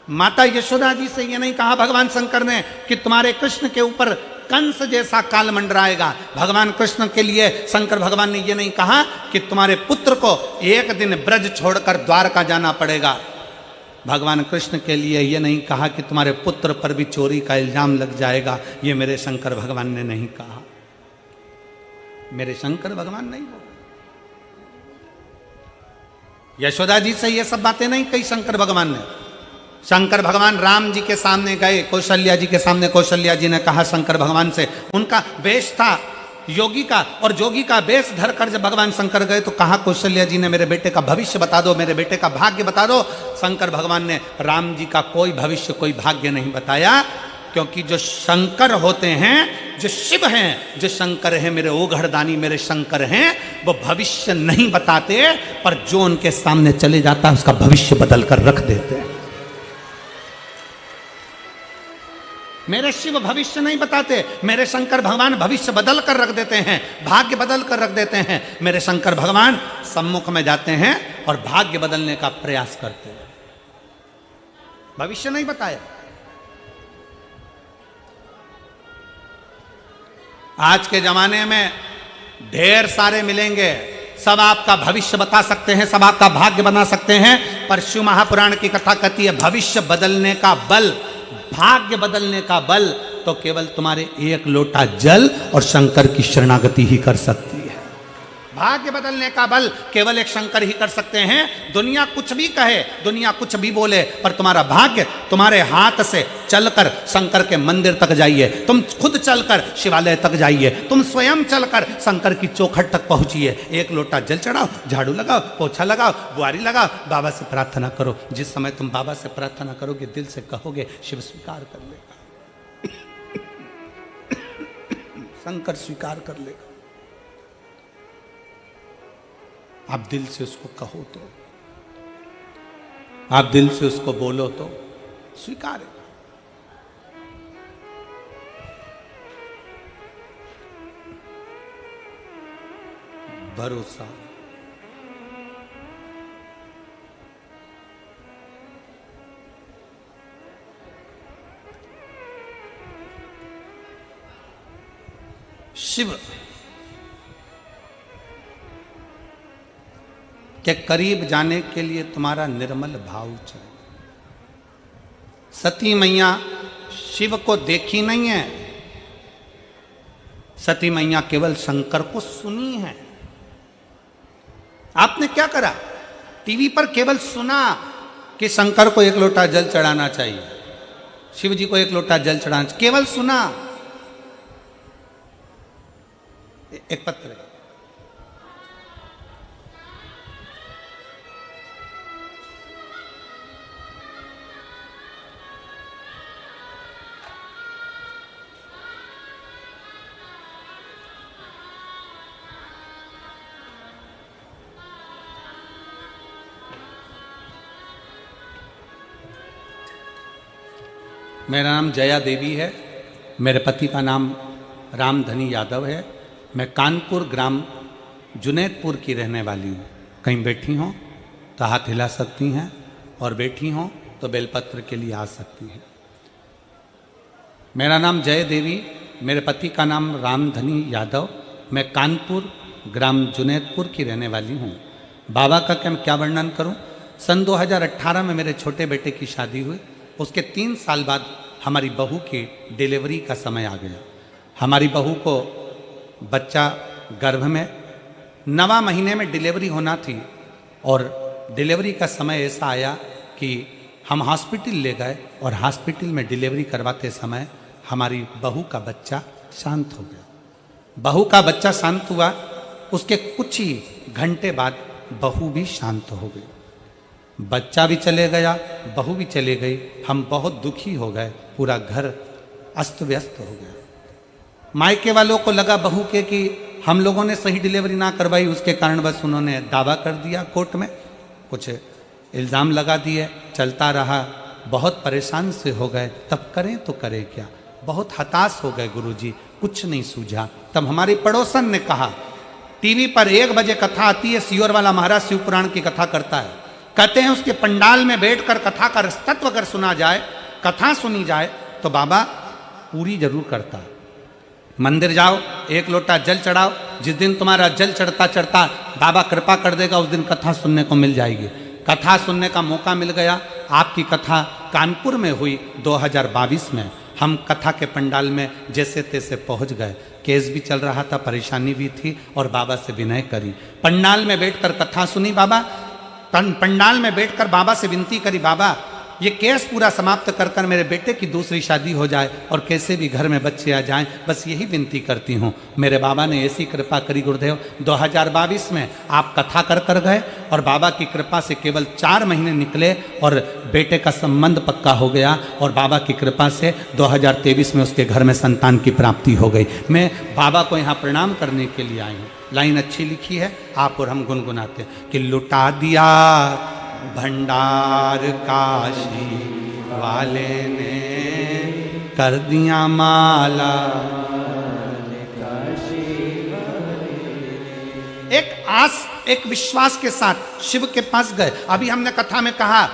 माता यशोदा जी से ये नहीं कहा भगवान शंकर ने कि तुम्हारे कृष्ण के ऊपर कंस जैसा काल मंडराएगा। भगवान कृष्ण के लिए शंकर भगवान ने ये नहीं कहा कि तुम्हारे पुत्र को एक दिन ब्रज छोड़कर द्वारका जाना पड़ेगा। भगवान कृष्ण के लिए ये नहीं कहा कि तुम्हारे पुत्र पर भी चोरी का इल्जाम लग जाएगा। ये मेरे शंकर भगवान ने नहीं कहा, मेरे शंकर भगवान नहीं बोले। यशोदा जी से ये सब बातें नहीं कही शंकर भगवान ने। शंकर भगवान राम जी के सामने गए, कौशल्या जी के सामने, कौशल्या जी ने कहा शंकर भगवान से, उनका वेश था योगी का, और जोगी का वेश धरकर जब भगवान शंकर गए तो कहा कौशल्या जी ने, मेरे बेटे का भविष्य बता दो, मेरे बेटे का भाग्य बता दो। शंकर भगवान ने राम जी का कोई भविष्य, कोई भाग्य नहीं बताया, क्योंकि जो शंकर होते हैं, जो शिव हैं, जो शंकर हैं, मेरे ओघड़दानी मेरे शंकर हैं, वो भविष्य नहीं बताते, पर जो उनके सामने चले जाता है उसका भविष्य बदल कर रख देते हैं। मेरे शिव भविष्य नहीं बताते, मेरे शंकर भगवान भविष्य बदल कर रख देते हैं, भाग्य बदल कर रख देते हैं। मेरे शंकर भगवान सम्मुख में जाते हैं और भाग्य बदलने का प्रयास करते हैं, भविष्य नहीं बताया। आज के जमाने में ढेर सारे मिलेंगे, सब आपका भविष्य बता सकते हैं, सब आपका भाग्य बना सकते हैं, पर शिव महापुराण की कथा कहती है भविष्य बदलने का बल, भाग्य बदलने का बल तो केवल तुम्हारे एक लोटा जल और शंकर की शरणागति ही कर सकती है। भाग्य बदलने का बल केवल एक शंकर ही कर सकते हैं। दुनिया कुछ भी कहे, दुनिया कुछ भी बोले, पर तुम्हारा भाग्य तुम्हारे हाथ से चलकर शंकर के मंदिर तक जाइए, तुम खुद चलकर शिवालय तक जाइए, तुम स्वयं चलकर शंकर की चौखट तक पहुंचिए। एक लोटा जल चढ़ाओ, झाड़ू लगाओ, पोछा लगाओ, बुआरी लगाओ, बाबा से प्रार्थना करो। जिस समय तुम बाबा से प्रार्थना करोगे, दिल से कहोगे, शिव स्वीकार कर लेगा, शंकर स्वीकार कर लेगा। आप दिल से उसको कहो तो, आप दिल से उसको बोलो तो स्वीकार है। भरोसा, शिव के करीब जाने के लिए तुम्हारा निर्मल भाव चाहिए। सती मैया शिव को देखी नहीं है, सती मैया केवल शंकर को सुनी है। आपने क्या करा, टीवी पर केवल सुना कि शंकर को एक लोटा जल चढ़ाना चाहिए, शिव जी को एक लोटा जल चढ़ाना चाहिए, केवल सुना। एक पत्र, मेरा नाम जया देवी है, मेरे पति का नाम रामधनी यादव है। मैं कानपुर ग्राम जुनैदपुर की रहने वाली हूँ। कहीं बैठी हों तो हाथ हिला सकती हैं, और बैठी हों तो बेलपत्र के लिए आ सकती हैं। मेरा नाम जय देवी, मेरे पति का नाम रामधनी यादव। मैं कानपुर ग्राम जुनैदपुर की रहने वाली हूँ। बाबा का क्या वर्णन करूँ। सन 2018 में मेरे छोटे बेटे की शादी हुई। उसके 3 साल बाद हमारी बहू की डिलीवरी का समय आ गया। हमारी बहू को बच्चा गर्भ में 9वां महीने में डिलीवरी होना थी और डिलीवरी का समय ऐसा आया कि हम हॉस्पिटल ले गए और हॉस्पिटल में डिलीवरी करवाते समय हमारी बहू का बच्चा शांत हो गया। बहू का बच्चा शांत हुआ, उसके कुछ ही घंटे बाद बहू भी शांत हो गई। बच्चा भी चले गया, बहू भी चले गई। हम बहुत दुखी हो गए, पूरा घर अस्त व्यस्त हो गया। मायके वालों को लगा बहू के कि हम लोगों ने सही डिलीवरी ना करवाई, उसके कारण बस उन्होंने दावा कर दिया कोर्ट में, कुछ इल्ज़ाम लगा दिए, चलता रहा। बहुत परेशान से हो गए, तब करें तो करें क्या। बहुत हताश हो गए गुरुजी, कुछ नहीं सूझा। तब हमारी पड़ोसन ने कहा, टीवी पर 1 बजे कथा आती है, सियोर वाला महाराज शिव पुराण की कथा करता है। कहते हैं उसके पंडाल में बैठकर कथा का रसतत्व अगर सुना जाए, कथा सुनी जाए तो बाबा पूरी जरूर करता है। मंदिर जाओ, 1 लोटा जल चढ़ाओ, जिस दिन तुम्हारा जल चढ़ता चढ़ता बाबा कृपा कर देगा, उस दिन कथा सुनने को मिल जाएगी। कथा सुनने का मौका मिल गया। आपकी कथा कानपुर में हुई 2022 में। हम कथा के पंडाल में जैसे तैसे पहुंच गए। केस भी चल रहा था, परेशानी भी थी और बाबा से विनय करी। पंडाल में बैठकर कथा सुनी, बाबा पंडाल में बैठकर बाबा से विनती करी, बाबा ये केस पूरा समाप्त कर कर मेरे बेटे की दूसरी शादी हो जाए और कैसे भी घर में बच्चे आ जाएं, बस यही विनती करती हूँ। मेरे बाबा ने ऐसी कृपा करी गुरुदेव। 2022 में आप कथा कर गए और बाबा की कृपा से केवल 4 महीने निकले और बेटे का संबंध पक्का हो गया और बाबा की कृपा से 2023 में उसके घर में संतान की प्राप्ति हो गई। मैं बाबा को यहाँ प्रणाम करने के लिए आई हूँ। लाइन अच्छी लिखी है, आप और हम गुनगुनाते हैं कि लुटा दिया भंडार काशी वाले ने, कर दिया माला। एक आस, एक विश्वास के साथ शिव के पास गए। अभी हमने कथा में कहा,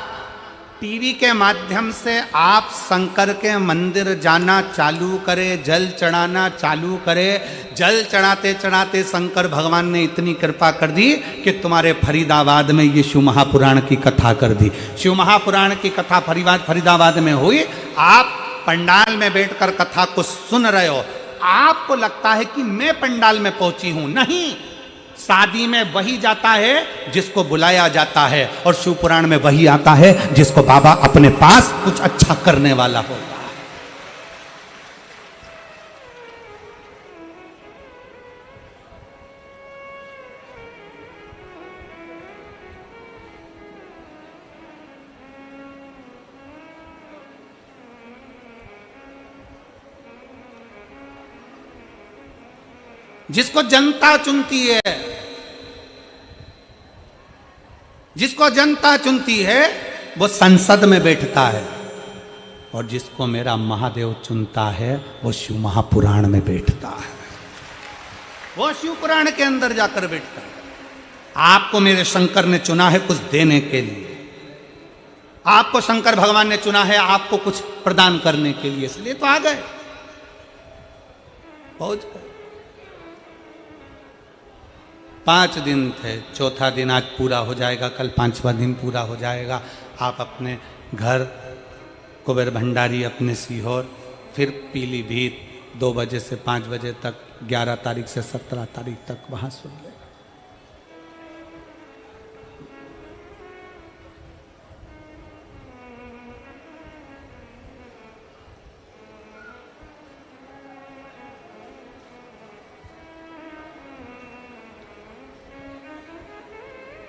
टीवी के माध्यम से आप शंकर के मंदिर जाना चालू करें, जल चढ़ाना चालू करें। जल चढ़ाते चढ़ाते शंकर भगवान ने इतनी कृपा कर दी कि तुम्हारे फरीदाबाद में ये शिव महापुराण की कथा कर दी। शिव महापुराण की कथा फरीदाबाद में हुई। आप पंडाल में बैठकर कथा को सुन रहे हो, आपको लगता है कि मैं पंडाल में पहुंची हूं। नहीं, शादी में वही जाता है जिसको बुलाया जाता है और शिव पुराण में वही आता है जिसको बाबा अपने पास कुछ अच्छा करने वाला होता है। जिसको जनता चुनती है, जिसको जनता चुनती है वो संसद में बैठता है और जिसको मेरा महादेव चुनता है वो शिव महापुराण में बैठता है। वो शिव पुराण के अंदर जाकर बैठता है। आपको मेरे शंकर ने चुना है कुछ देने के लिए, आपको शंकर भगवान ने चुना है आपको कुछ प्रदान करने के लिए, इसलिए तो आ गए, पहुंच गए। 5 दिन थे, चौथा दिन आज पूरा हो जाएगा, कल 5वां दिन पूरा हो जाएगा। आप अपने घर कुबेर भंडारी, अपने सीहोर, फिर पीलीभीत 2 बजे से 5 बजे तक, 11 तारीख से 17 तारीख तक वहां सुन ले।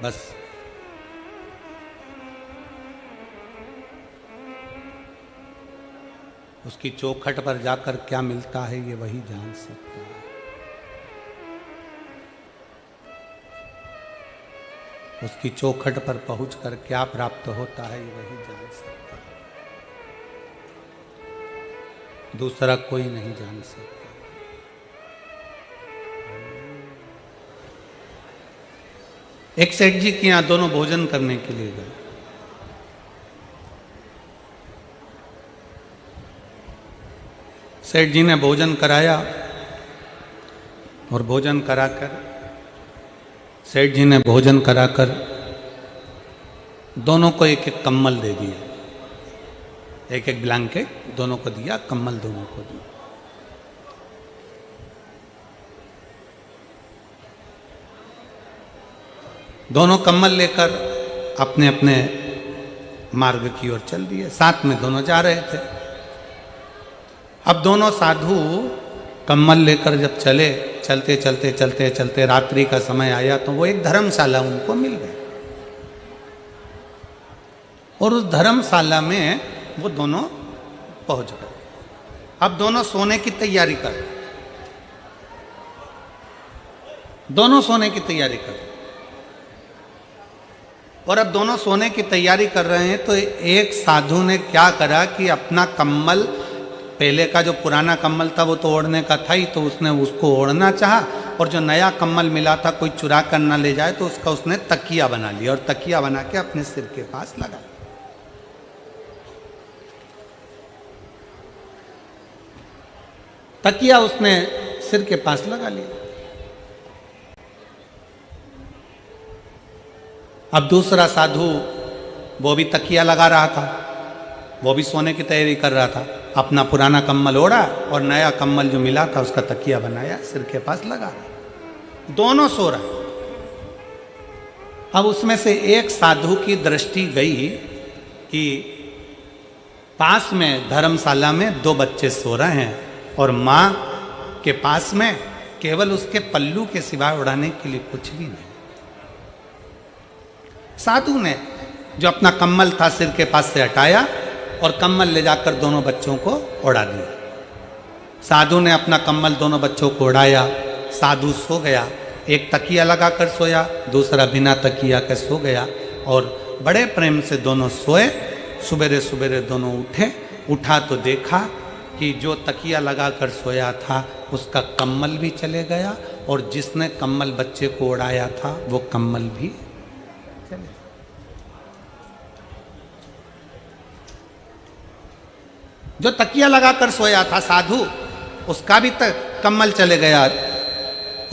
बस उसकी चौखट पर जाकर क्या मिलता है ये वही जान सकता है। उसकी चौखट पर पहुंचकर क्या प्राप्त होता है ये वही जान सकता है, दूसरा कोई नहीं जान सकता। एक सेठ जी के यहां दोनों भोजन करने के लिए गए। सेठ जी ने भोजन कराया और भोजन कराकर सेठ जी ने भोजन कराकर दोनों को एक एक कम्बल दे दिया, एक एक ब्लैंकेट दोनों को दिया, कम्बल दोनों को दिया। दोनों कम्बल लेकर अपने अपने मार्ग की ओर चल दिए। साथ में दोनों जा रहे थे। अब दोनों साधु कम्बल लेकर जब चले, चलते चलते चलते चलते रात्रि का समय आया तो वो एक धर्मशाला उनको मिल गई, और उस धर्मशाला में वो दोनों पहुंच गए। अब दोनों सोने की तैयारी कर रहे, दोनों सोने की तैयारी कर रहे। और अब दोनों सोने की तैयारी कर रहे हैं तो एक साधु ने क्या करा कि अपना कम्बल, पहले का जो पुराना कम्बल था वो तो ओढ़ने का था ही, तो उसने उसको ओढ़ना चाहा, और जो नया कम्बल मिला था कोई चुरा कर ना ले जाए तो उसका उसने तकिया बना लिया, और तकिया बना के अपने सिर के पास लगा। तकिया उसने सिर के पास लगा लिया। अब दूसरा साधु वो भी तकिया लगा रहा था, वो भी सोने की तैयारी कर रहा था। अपना पुराना कम्बल ओढ़ा और नया कम्बल जो मिला था उसका तकिया बनाया, सिर के पास लगा रहा। दोनों सो रहे। अब उसमें से एक साधु की दृष्टि गई कि पास में धर्मशाला में दो बच्चे सो रहे हैं और माँ के पास में केवल उसके पल्लू के सिवाय उड़ाने के लिए कुछ भी नहीं। साधु ने जो अपना कम्बल था सिर के पास से हटाया और कम्बल ले जाकर दोनों बच्चों को उड़ा दिया। साधु ने अपना कम्बल दोनों बच्चों को उड़ाया, साधु सो गया। एक तकिया लगाकर सोया, दूसरा बिना तकिया के सो गया, और बड़े प्रेम से दोनों सोए। सुबेरे सुबेरे दोनों उठे, उठा तो देखा कि जो तकिया लगाकर सोया था उसका कम्बल भी चले गया, और जिसने कम्बल बच्चे को उड़ाया था वो कम्बल भी चले। जो तकिया लगाकर सोया था साधु, उसका भी कम्बल चले गया,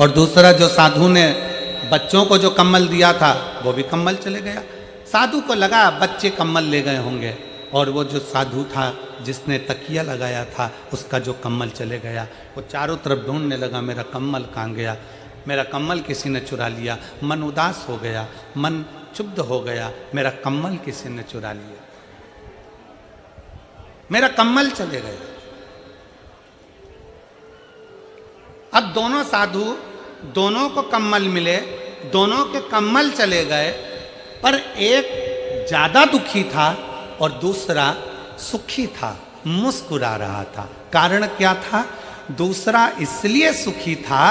और दूसरा जो साधु ने बच्चों को जो कम्बल दिया था वो भी कम्बल चले गया। साधु को लगा बच्चे कम्बल ले गए होंगे, और वो जो साधु था जिसने तकिया लगाया था उसका जो कम्बल चले गया। वो चारों तरफ ढूंढने लगा, मेरा कम्बल कहाँ गया, मेरा कम्बल किसी ने चुरा लिया। मन उदास हो गया, मन क्षुब्ध हो गया, मेरा कम्बल किसी ने चुरा लिया, मेरा कम्बल चले गए। अब दोनों साधु, दोनों को कम्बल मिले, दोनों के कम्बल चले गए, पर एक ज्यादा दुखी था और दूसरा सुखी था, मुस्कुरा रहा था। कारण क्या था? दूसरा इसलिए सुखी था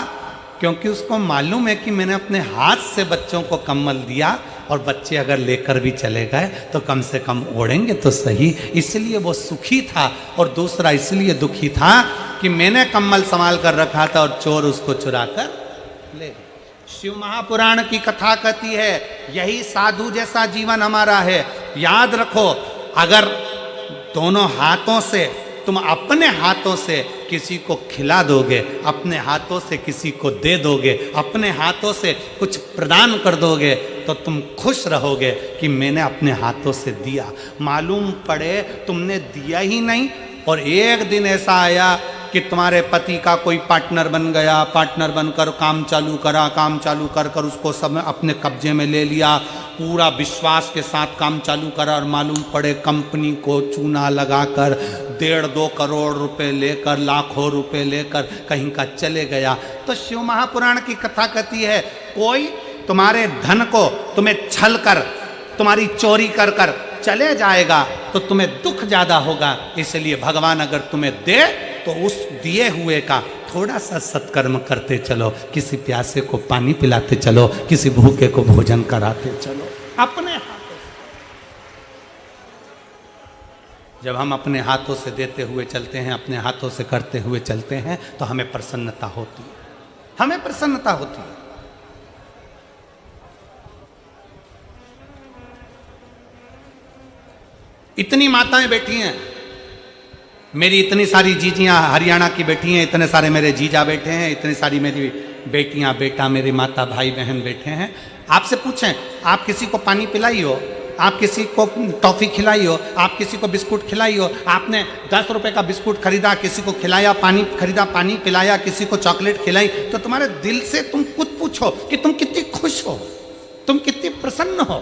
क्योंकि उसको मालूम है कि मैंने अपने हाथ से बच्चों को कम्बल दिया, और बच्चे अगर लेकर भी चले गए तो कम से कम ओढ़ेंगे तो सही, इसलिए वो सुखी था। और दूसरा इसलिए दुखी था कि मैंने कम्बल संभाल कर रखा था और चोर उसको चुरा कर ले गए। शिव महापुराण की कथा कहती है यही साधु जैसा जीवन हमारा है। याद रखो, अगर दोनों हाथों से तुम अपने हाथों से किसी को खिला दोगे, अपने हाथों से किसी को दे दोगे, अपने हाथों से कुछ प्रदान कर दोगे, तो तुम खुश रहोगे कि मैंने अपने हाथों से दिया। मालूम पड़े तुमने दिया ही नहीं, और एक दिन ऐसा आया कि तुम्हारे पति का कोई पार्टनर बन गया, पार्टनर बनकर काम चालू करा, काम चालू कर कर उसको सब अपने कब्जे में ले लिया, पूरा विश्वास के साथ काम चालू करा, और मालूम पड़े कंपनी को चूना लगाकर 1.5-2 करोड़ रुपए लेकर, लाखों रुपए लेकर कहीं का चले गया। तो शिव महापुराण की कथा कहती है कोई तुम्हारे धन को तुम्हें छल कर, तुम्हारी चोरी कर कर चले जाएगा तो तुम्हें दुख ज्यादा होगा। इसलिए भगवान अगर तुम्हें दे तो उस दिए हुए का थोड़ा सा सत्कर्म करते चलो, किसी प्यासे को पानी पिलाते चलो, किसी भूखे को भोजन कराते चलो अपने हाथों से। जब हम अपने हाथों से देते हुए चलते हैं, अपने हाथों से करते हुए चलते हैं, तो हमें प्रसन्नता होती है, हमें प्रसन्नता होती है। इतनी माताएं बैठी हैं, मेरी इतनी सारी जीजियां हरियाणा की बैठी हैं, इतने सारे मेरे जीजा बैठे हैं, इतनी सारी मेरी बेटियां बेटा, मेरे माता भाई बहन बैठे हैं, आपसे पूछें, आप किसी को पानी पिलाई हो, आप किसी को टॉफ़ी खिलाई हो, आप किसी को बिस्कुट खिलाई हो, आपने 10 रुपए का बिस्कुट खरीदा, किसी को खिलाया, पानी खरीदा, पानी पिलाया, किसी को चॉकलेट खिलाई, तो तुम्हारे दिल से तुम खुद पूछो कि तुम कितनी खुश हो, तुम कितनी प्रसन्न हो।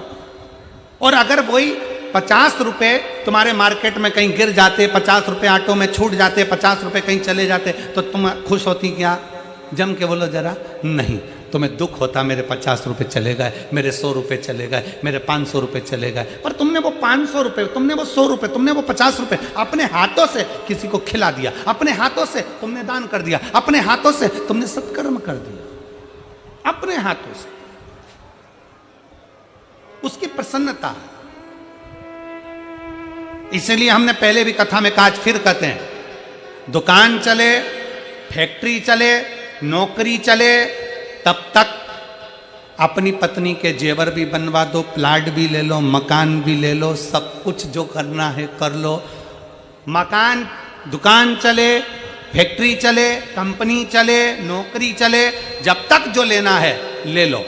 और अगर वही 50 रुपए तुम्हारे मार्केट में कहीं गिर जाते, 50 रुपए ऑटो में छूट जाते, 50 रुपए कहीं चले जाते, तो तुम खुश होती क्या? जम के बोलो जरा। नहीं, तुम्हें दुख होता, मेरे 50 रुपए चले गए, मेरे 100 रुपए चले गए, मेरे 500 रुपए चले गए। पर तुमने वो 500 रुपए, तुमने वो 100 रुपए, तुमने वो 50 रुपए अपने हाथों से किसी को खिला दिया, अपने हाथों से तुमने दान कर दिया, अपने हाथों से तुमने सत्कर्म कर दिया, अपने हाथों से। उसकी प्रसन्नता है। इसलिए हमने पहले भी कथा में कहा, आज फिर कहते हैं, दुकान चले, फैक्ट्री चले, नौकरी चले, तब तक अपनी पत्नी के जेवर भी बनवा दो, प्लाट भी ले लो, मकान भी ले लो, सब कुछ जो करना है कर लो। मकान, दुकान चले, फैक्ट्री चले, कंपनी चले, नौकरी चले, जब तक जो लेना है ले लो।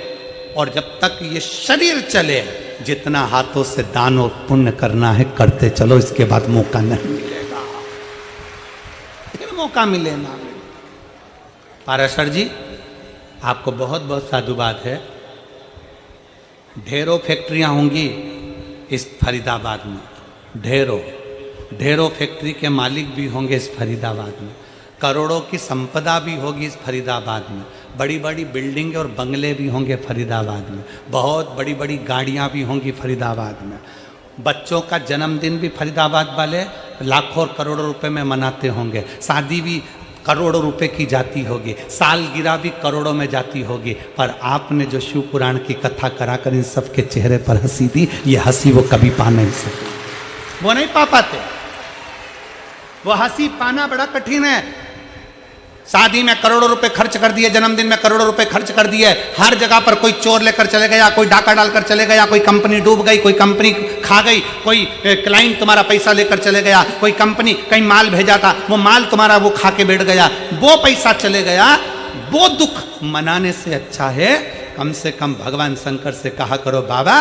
और जब तक ये शरीर चले, जितना हाथों से दान और पुण्य करना है करते चलो, इसके बाद मौका नहीं मिलेगा, फिर मौका मिले ना मिले। पाराशर जी, आपको बहुत बहुत साधुवाद है। ढेरों फैक्ट्रियां होंगी इस फरीदाबाद में, ढेरों फैक्ट्री के मालिक भी होंगे इस फरीदाबाद में, करोड़ों की संपदा भी होगी इस फरीदाबाद में, बड़ी बड़ी बिल्डिंग और बंगले भी होंगे फरीदाबाद में, बहुत बड़ी बड़ी गाड़ियां भी होंगी फरीदाबाद में। बच्चों का जन्मदिन भी फरीदाबाद वाले लाखों और करोड़ों रुपए में मनाते होंगे, शादी भी करोड़ों रुपए की जाती होगी, सालगिरह भी करोड़ों में जाती होगी। पर आपने जो शिव पुराण की कथा कराकर इन सब के चेहरे पर हंसी दी, ये हंसी वो कभी पा नहीं सके, वो नहीं पा पाते। वो हंसी पाना बड़ा कठिन है। शादी में करोड़ों रुपए खर्च कर दिए, जन्मदिन में करोड़ों रुपए खर्च कर दिए, हर जगह पर कोई चोर लेकर चले गया, कोई डाका डालकर चले गया, कोई कंपनी डूब गई, कोई कंपनी खा गई, कोई क्लाइंट तुम्हारा पैसा लेकर चले गया, कोई कंपनी कहीं माल भेजा था, वो माल तुम्हारा वो खा के बैठ गया, वो पैसा चले गया। वो दुख मनाने से अच्छा है कम से कम भगवान शंकर से कहा करो, बाबा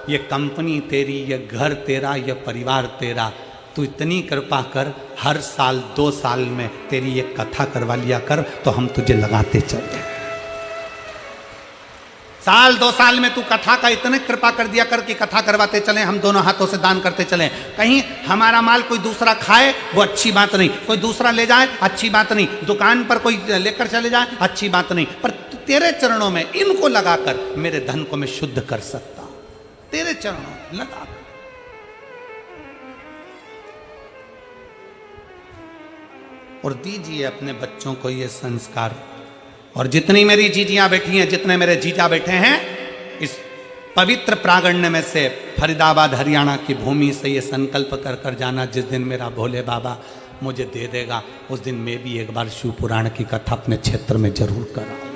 ये कंपनी तेरी, ये घर तेरा, ये परिवार तेरा, तू इतनी कृपा कर, हर साल 2 साल में तेरी एक कथा करवा लिया कर, तो हम तुझे लगाते चले। साल 2 साल में तू कथा का इतने कृपा कर दिया कर कि कथा करवाते चले, हम दोनों हाथों से दान करते चले। कहीं हमारा माल कोई दूसरा खाए वो अच्छी बात नहीं, कोई दूसरा ले जाए अच्छी बात नहीं, दुकान पर कोई लेकर चले जाए अच्छी बात नहीं, पर तेरे चरणों में इनको लगाकर मेरे धन को मैं शुद्ध कर सकता हूं, तेरे चरणों लगा। और दीजिए अपने बच्चों को ये संस्कार। और जितनी मेरी जीजियां बैठी हैं, जितने मेरे जीजा बैठे हैं, इस पवित्र प्रांगण में से, फरीदाबाद हरियाणा की भूमि से ये संकल्प कर कर जाना, जिस दिन मेरा भोले बाबा मुझे दे देगा, उस दिन मैं भी एक बार शिव पुराण की कथा अपने क्षेत्र में जरूर कराऊं,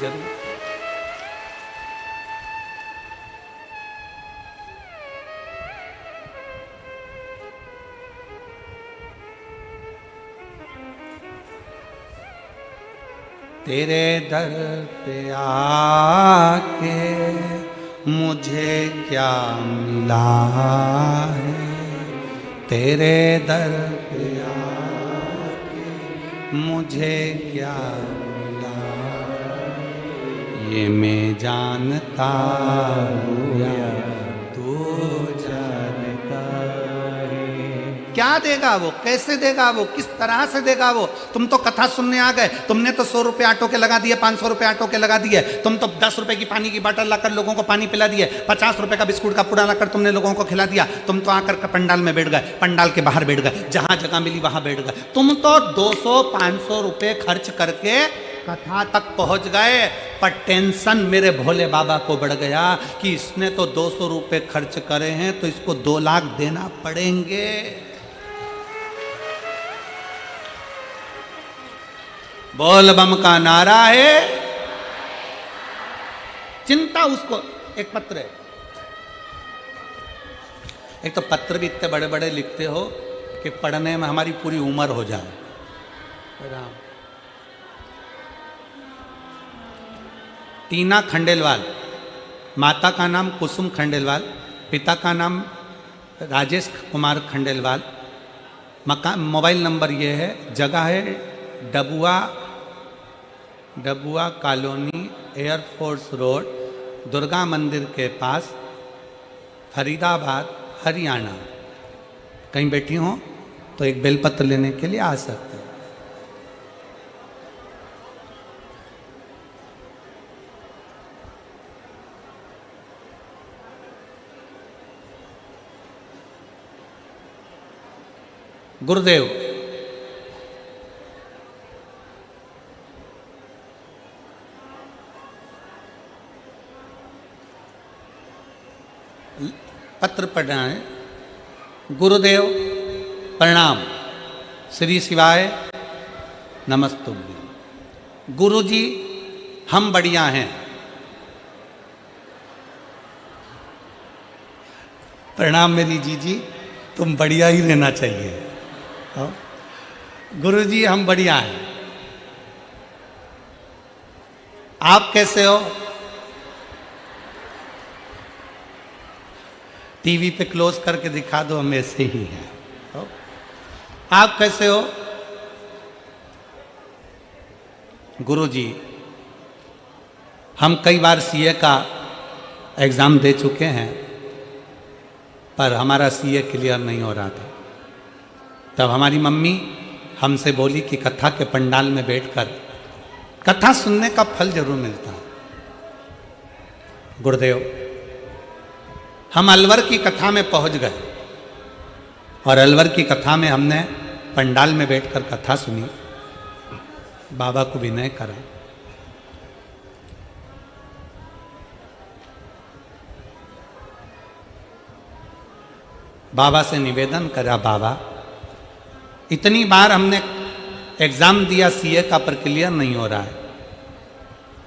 जरूर। तेरे दर पे आके मुझे क्या मिला है, तेरे दर पे आके मुझे क्या मिला, ये मैं जानता हूँ या तू जानता है। क्या देगा वो, कैसे देगा वो, किस तरह से देगा वो? तुम तो कथा सुनने आ गए, तुमने तो 100 रुपये ऑटो के लगा दिए, 500 रुपये ऑटो के लगा दिए, तुम तो 10 रुपए की पानी की बोतल लाकर लोगों को पानी पिला दिए, 50 रुपए का बिस्कुट का पूड़ा लाकर तुमने लोगों को खिला दिया, तुम तो आकर पंडाल में बैठ गए, पंडाल के बाहर बैठ गए, जहां जगह मिली वहां बैठ गए। तुम तो 200-500 रुपये खर्च करके कथा तक पहुंच गए, पर टेंशन मेरे भोले बाबा को बढ़ गया कि इसने तो 200 रुपये खर्च करे हैं, तो इसको 2 लाख देना पड़ेंगे। बोल बम का नारा है। चिंता उसको, एक पत्र है, एक तो पत्र भी इतने बड़े बड़े लिखते हो कि पढ़ने में हमारी पूरी उम्र हो जाए। टीना खंडेलवाल, माता का नाम कुसुम खंडेलवाल, पिता का नाम राजेश कुमार खंडेलवाल। मकान मोबाइल नंबर ये है, जगह है Dabua colony, air force road, Durga मंदिर के पास, फरीदाबाद, हरियाणा। कहीं बैठी हो तो एक बेलपत्र लेने के लिए आ सकते हो। गुरुदेव, पत्र पढ़ना है। गुरुदेव प्रणाम, श्री शिवाय नमस्तुभ्यं। गुरुजी हम बढ़िया हैं। प्रणाम मेरी जीजी, तुम बढ़िया ही रहना चाहिए। गुरुजी हम बढ़िया हैं, आप कैसे हो? टीवी पे क्लोज करके दिखा दो, हम ऐसे ही हैं। आप कैसे हो? गुरुजी हम कई बार सीए का एग्ज़ाम दे चुके हैं, पर हमारा सीए क्लियर नहीं हो रहा था। तब हमारी मम्मी हमसे बोली कि कथा के पंडाल में बैठकर कथा सुनने का फल जरूर मिलता है। गुरुदेव, हम अलवर की कथा में पहुंच गए और अलवर की कथा में हमने पंडाल में बैठकर कथा सुनी, बाबा को विनय करा। बाबा से निवेदन करा, बाबा इतनी बार हमने एग्जाम दिया सीए का, पर क्लियर नहीं हो रहा है।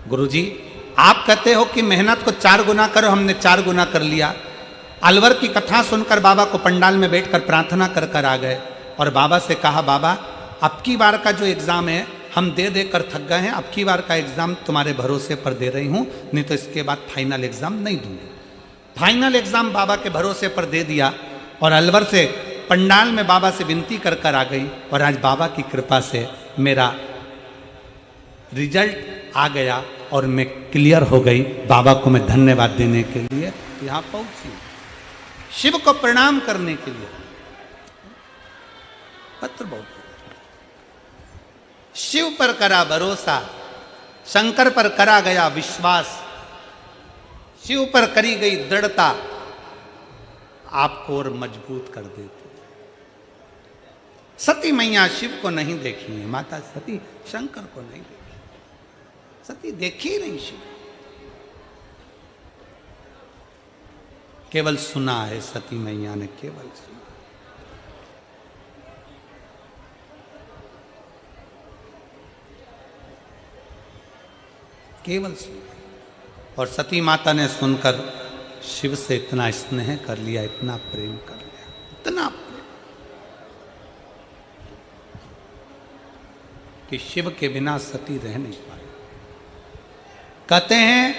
गुरुजी आप कहते हो कि मेहनत को 4 गुना करो, हमने 4 गुना कर लिया। अलवर की कथा सुनकर बाबा को पंडाल में बैठकर प्रार्थना कर कर आ गए और बाबा से कहा, बाबा अब की बार का जो एग्ज़ाम है हम दे दे कर थक गए हैं, अब की बार का एग्ज़ाम तुम्हारे भरोसे पर दे रही हूँ, नहीं तो इसके बाद फाइनल एग्ज़ाम नहीं दूंगी। फाइनल एग्ज़ाम बाबा के भरोसे पर दे दिया और अलवर से पंडाल में बाबा से विनती कर कर आ गई और आज बाबा की कृपा से मेरा रिजल्ट आ गया और मैं क्लियर हो गई। बाबा को मैं धन्यवाद देने के लिए यहाँ पहुंची, शिव को प्रणाम करने के लिए। पत्र बहुत, शिव पर करा भरोसा, शंकर पर करा गया विश्वास, शिव पर करी गई दृढ़ता, आपको और मजबूत कर देती। सती मैया शिव को नहीं देखी है, माता सती शंकर को नहीं देखी, सती देखी नहीं शिव, केवल सुना है। सती मैया ने केवल सुना, केवल सुना। और सती माता ने सुनकर शिव से इतना स्नेह कर लिया, इतना प्रेम कर लिया, इतना प्रेम कि शिव के बिना सती रह नहीं पाई। कहते हैं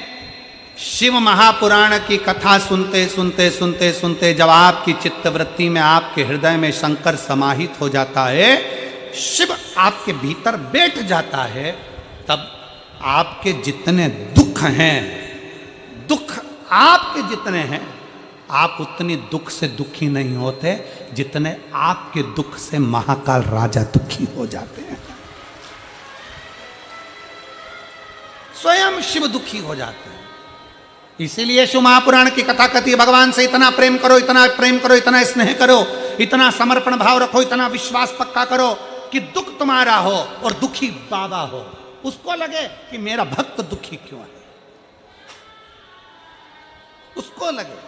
शिव महापुराण की कथा सुनते सुनते सुनते सुनते जब आपकी चित्तवृत्ति में, आपके हृदय में शंकर समाहित हो जाता है, शिव आपके भीतर बैठ जाता है, तब आपके जितने दुख हैं, दुख आपके जितने हैं, आप उतनी दुख से दुखी नहीं होते जितने आपके दुख से महाकाल राजा दुखी हो जाते हैं। स्वयं शिव दुखी हो जाते हैं। इसीलिए शिव महापुराण की कथा कहती है, भगवान से इतना प्रेम करो, इतना प्रेम करो, इतना स्नेह करो, इतना समर्पण भाव रखो, इतना विश्वास पक्का करो कि दुख तुम्हारा हो और दुखी बाबा हो। उसको लगे कि मेरा भक्त दुखी क्यों है, उसको लगे।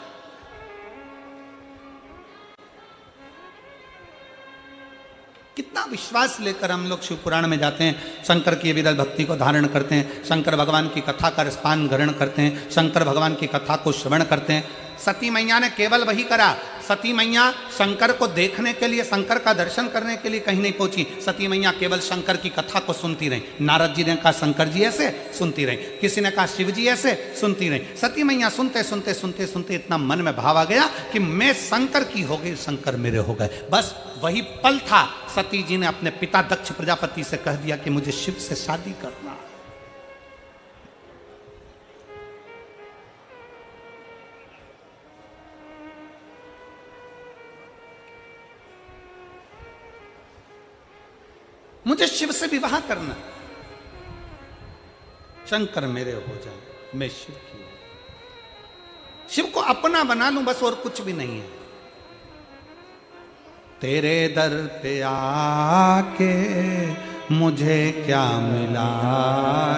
कितना विश्वास लेकर हम लोग शिव पुराण में जाते हैं, शंकर की विरल भक्ति को धारण करते हैं, शंकर भगवान की कथा का रसपान ग्रहण करते हैं, शंकर भगवान की कथा को श्रवण करते हैं। सती मैया ने केवल वही करा, सती मैया शंकर को देखने के लिए, शंकर का दर्शन करने के लिए कहीं नहीं पहुंची। सती मैया केवल शंकर की कथा को सुनती रही। नारद जी ने कहा शंकर जी ऐसे, सुनती रही। किसी ने कहा शिव जी ऐसे, सुनती रही। सती मैया सुनते सुनते सुनते सुनते इतना मन में भाव आ गया कि मैं शंकर की हो गई, शंकर मेरे हो गए। बस वही पल था, सती जी ने अपने पिता दक्ष प्रजापति से कह दिया कि मुझे शिव से शादी करना। मुझे शिव से विवाह करना, शंकर मेरे हो जाए, मैं शिव की हूं, शिव को अपना बना लूं, बस और कुछ भी नहीं है। तेरे दर पे आके मुझे क्या मिला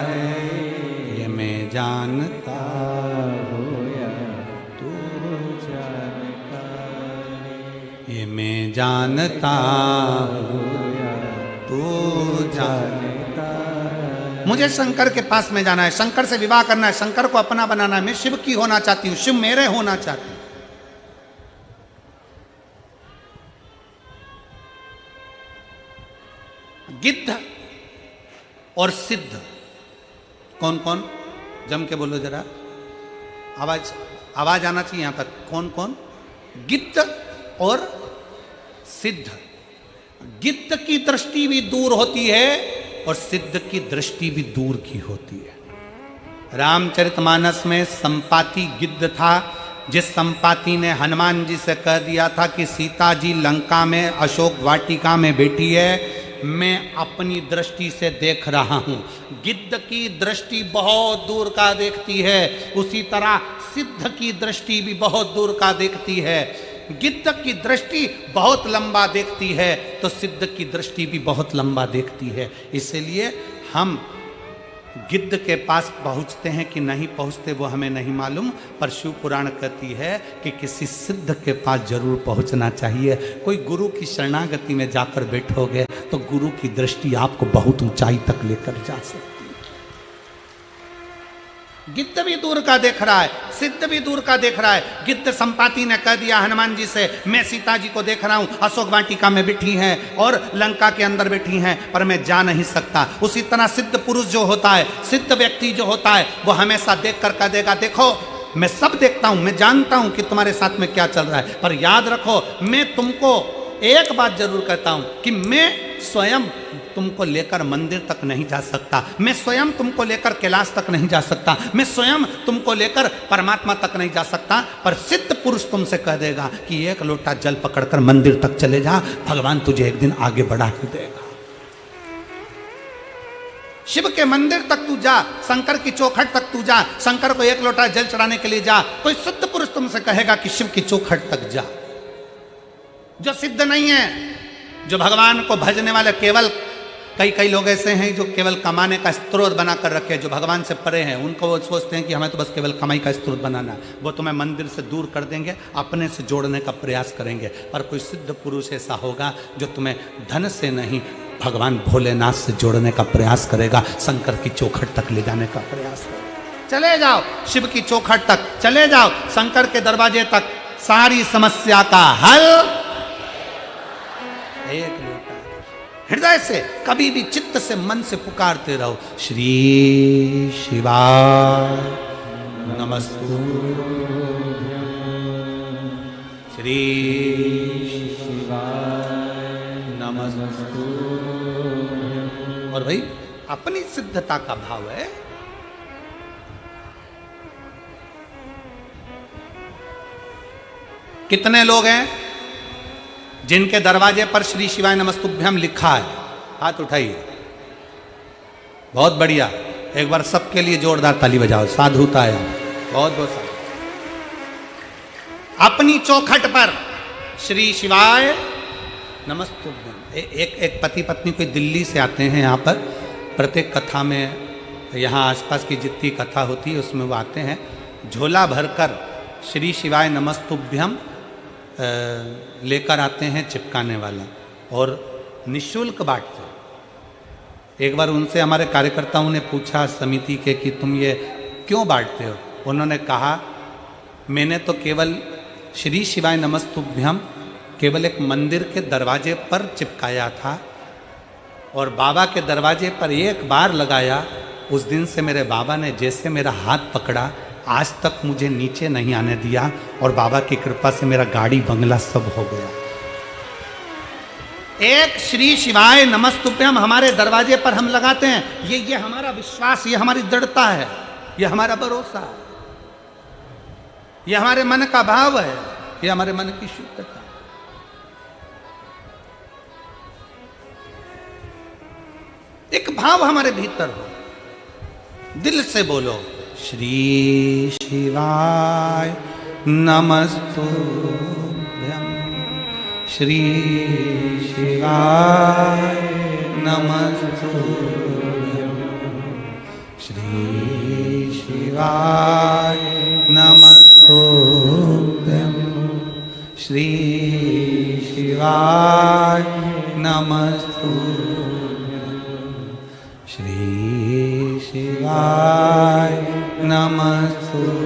है, ये मैं जानता हूं या तू जानता है, ये मैं जानता हूं तू जानता है। मुझे शंकर के पास में जाना है, शंकर से विवाह करना है, शंकर को अपना बनाना है। मैं शिव की होना चाहती हूं, शिव मेरे होना चाहती हूं। गिद्ध और सिद्ध कौन कौन, जम के बोलो जरा, आवाज आना चाहिए यहां तक। कौन कौन? गिद्ध और सिद्ध। गिद्ध की दृष्टि भी दूर होती है और सिद्ध की दृष्टि भी दूर की होती है। रामचरितमानस में संपाति गिद्ध था, जिस संपाति ने हनुमान जी से कह दिया था कि सीता जी लंका में अशोक वाटिका में बैठी है, मैं अपनी दृष्टि से देख रहा हूं। गिद्ध की दृष्टि बहुत दूर का देखती है, उसी तरह सिद्ध की दृष्टि भी बहुत दूर का देखती है। गिद्ध की दृष्टि बहुत लंबा देखती है तो सिद्ध की दृष्टि भी बहुत लंबा देखती है। इसलिए हम गिद्ध के पास पहुंचते हैं कि नहीं पहुंचते वो हमें नहीं मालूम, पर शिव पुराण कहती है कि किसी सिद्ध के पास जरूर पहुंचना चाहिए। कोई गुरु की शरणागति में जाकर बैठोगे तो गुरु की दृष्टि आपको बहुत ऊंचाई तक लेकर जा सकती है। गिद्ध भी दूर का देख रहा है, सिद्ध भी दूर का देख रहा है। गिद्ध संपाति ने कह दिया हनुमान जी से, मैं सीता जी को देख रहा हूं, अशोक वाटिका में बैठी हैं और लंका के अंदर बैठी हैं, पर मैं जा नहीं सकता। उसी तरह सिद्ध पुरुष जो होता है, सिद्ध व्यक्ति जो होता है, वो हमेशा देख कर कह देगा, देखो मैं सब देखता हूं, मैं जानता हूं कि तुम्हारे साथ में क्या चल रहा है, पर याद रखो मैं तुमको एक बात जरूर कहता हूं कि मैं स्वयं तुमको लेकर मंदिर तक नहीं जा सकता, मैं स्वयं तुमको लेकर कैलाश तक नहीं जा सकता, मैं स्वयं तुमको लेकर परमात्मा तक नहीं जा सकता, पर सिद्ध पुरुष तुमसे कह देगा कि एक लोटा जल पकड़कर मंदिर तक चले जा, भगवान तुझे एक दिन आगे बढ़ा ही देगा। शिव के मंदिर तक तू जा, शंकर की चौखट तक तू जा, शंकर को एक लोटा जल चढ़ाने के लिए जा। कोई सिद्ध पुरुष तुमसे कहेगा कि शिव की चौखट तक जा। जो सिद्ध नहीं है, जो भगवान को भजने वाले, केवल कई लोग ऐसे हैं जो केवल कमाने का स्रोत बना कर रखे, जो भगवान से परे हैं, उनको वो सोचते हैं कि हमें तो बस केवल कमाई का स्रोत बनाना है। वो तुम्हें मंदिर से दूर कर देंगे, अपने से जोड़ने का प्रयास करेंगे। पर कोई सिद्ध पुरुष ऐसा होगा जो तुम्हें धन से नहीं, भगवान भोलेनाथ से जोड़ने का प्रयास करेगा, शंकर की चौखट तक ले जाने का प्रयास करेगा। चले जाओ शिव की चौखट तक, चले जाओ शंकर के दरवाजे तक, सारी समस्या का हल एक लोटा। हृदय से कभी भी चित्त से मन से पुकारते रहो, श्री शिवाय नमस्तुभ्यं, श्री शिवाय नमस्तुभ्यं। और भाई अपनी सिद्धता का भाव है। कितने लोग हैं जिनके दरवाजे पर श्री शिवाय नमस्तुभ्यम लिखा है? हाथ उठाइए। बहुत बढ़िया, एक बार सबके लिए जोरदार ताली बजाओ, साधुता है। बहुत बहुत साधु। अपनी चौखट पर श्री शिवाय नमस्तुभ्यम। एक पति पत्नी कोई दिल्ली से आते हैं यहाँ पर, प्रत्येक कथा में, यहाँ आसपास की जितनी कथा होती है उसमें वो आते हैं, झोला भरकर श्री शिवाय नमस्तुभ्यम लेकर आते हैं, चिपकाने वाला, और निःशुल्क बांटते हैं। एक बार उनसे हमारे कार्यकर्ताओं ने पूछा समिति के कि तुम ये क्यों बांटते हो? उन्होंने कहा मैंने तो केवल श्री शिवाय नमस्तुभ्यम केवल एक मंदिर के दरवाजे पर चिपकाया था और बाबा के दरवाजे पर एक बार लगाया। उस दिन से मेरे बाबा ने जैसे मेरा हाथ पकड़ा, आज तक मुझे नीचे नहीं आने दिया और बाबा की कृपा से मेरा गाड़ी बंगला सब हो गया। एक श्री शिवाय नमस्तुभ्यम हमारे दरवाजे पर हम लगाते हैं। ये हमारा विश्वास, ये हमारी दृढ़ता है, ये हमारा भरोसा है, ये हमारे मन का भाव है, ये हमारे मन की शुद्धता। एक भाव हमारे भीतर हो, दिल से बोलो श्री शिवाय नमस्तुभ्यम, श्री शिवाय नमस्तुभ्यम, श्री शिवाय नमस्तुभ्यम, श्री शिवाय नमस्तुभ्यम, श्री शिवाय नमस्तुभ्यम,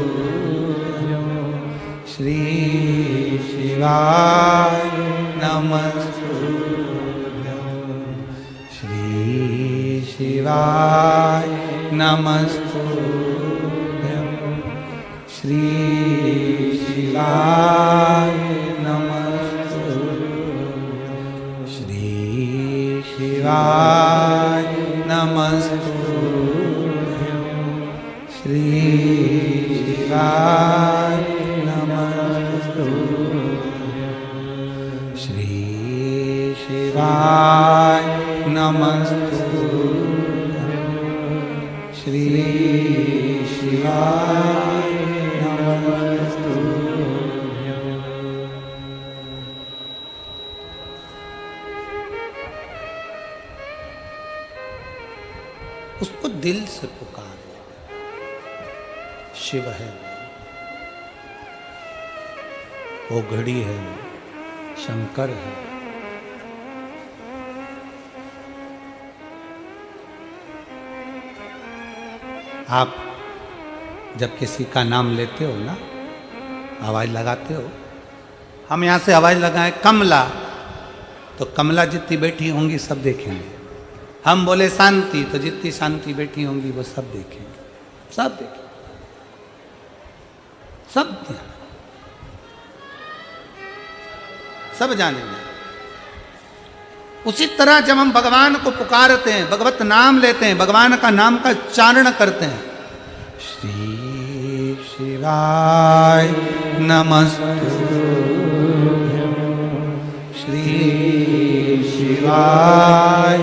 श्री शिवाय नमस्तुभ्यम, श्री शिवाय नमस्तुभ्यम, श्री शिवाय नमस्तुभ्यम, श्री शिवाय नमस्तुभ्यम, श्री शिवाय नमस्तुभ्यम, श्री शिवाय नमस्तुभ्यम, श्री शिवाय नमस्तुभ्यम। उसको दिल से पुकार, शिव है वो, घड़ी है, शंकर है। आप जब किसी का नाम लेते हो ना, आवाज लगाते हो, हम यहां से आवाज लगाएं कमला, तो कमला जितनी बैठी होंगी सब देखेंगे। हम बोले शांति, तो जितनी शांति बैठी होंगी वो सब देखेंगे, सब देखेंगे, सब ध्यान, सब जानेंगे। उसी तरह जब हम भगवान को पुकारते हैं, भगवत नाम लेते हैं, भगवान का नाम का उच्चारण करते हैं, श्री शिवाय नमस्तुभ्यम, श्री शिवाय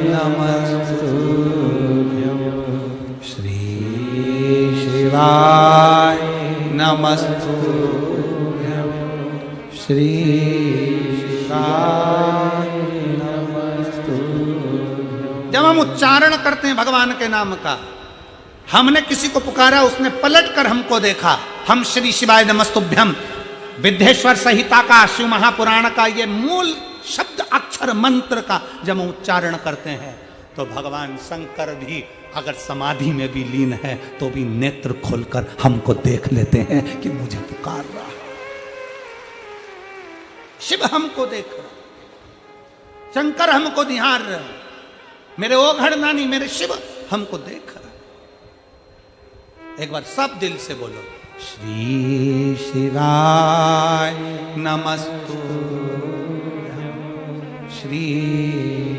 नमस्तुभ्यम, श्री शिवाय नमस्तुभ्यम, श्री शिवाय नमस्तुभ्यम। जब हम उच्चारण करते हैं भगवान के नाम का, हमने किसी को पुकारा, उसने पलट कर हमको देखा, हम श्री शिवाय नमस्तुभ्यम विद्येश्वर संहिता का, शिव महापुराण का ये मूल शब्द अक्षर मंत्र का जब हम उच्चारण करते हैं, तो भगवान शंकर भी अगर समाधि में भी लीन है तो भी नेत्र खोलकर हमको देख लेते हैं कि मुझे पुकार रहा है। शिव हमको देख रहा, शंकर हमको निहार रहे, मेरे ओघड़ नानी, मेरे शिव हमको देख रहा। एक बार सब दिल से बोलो श्री शिवाय नमस्तुभ्यम, श्री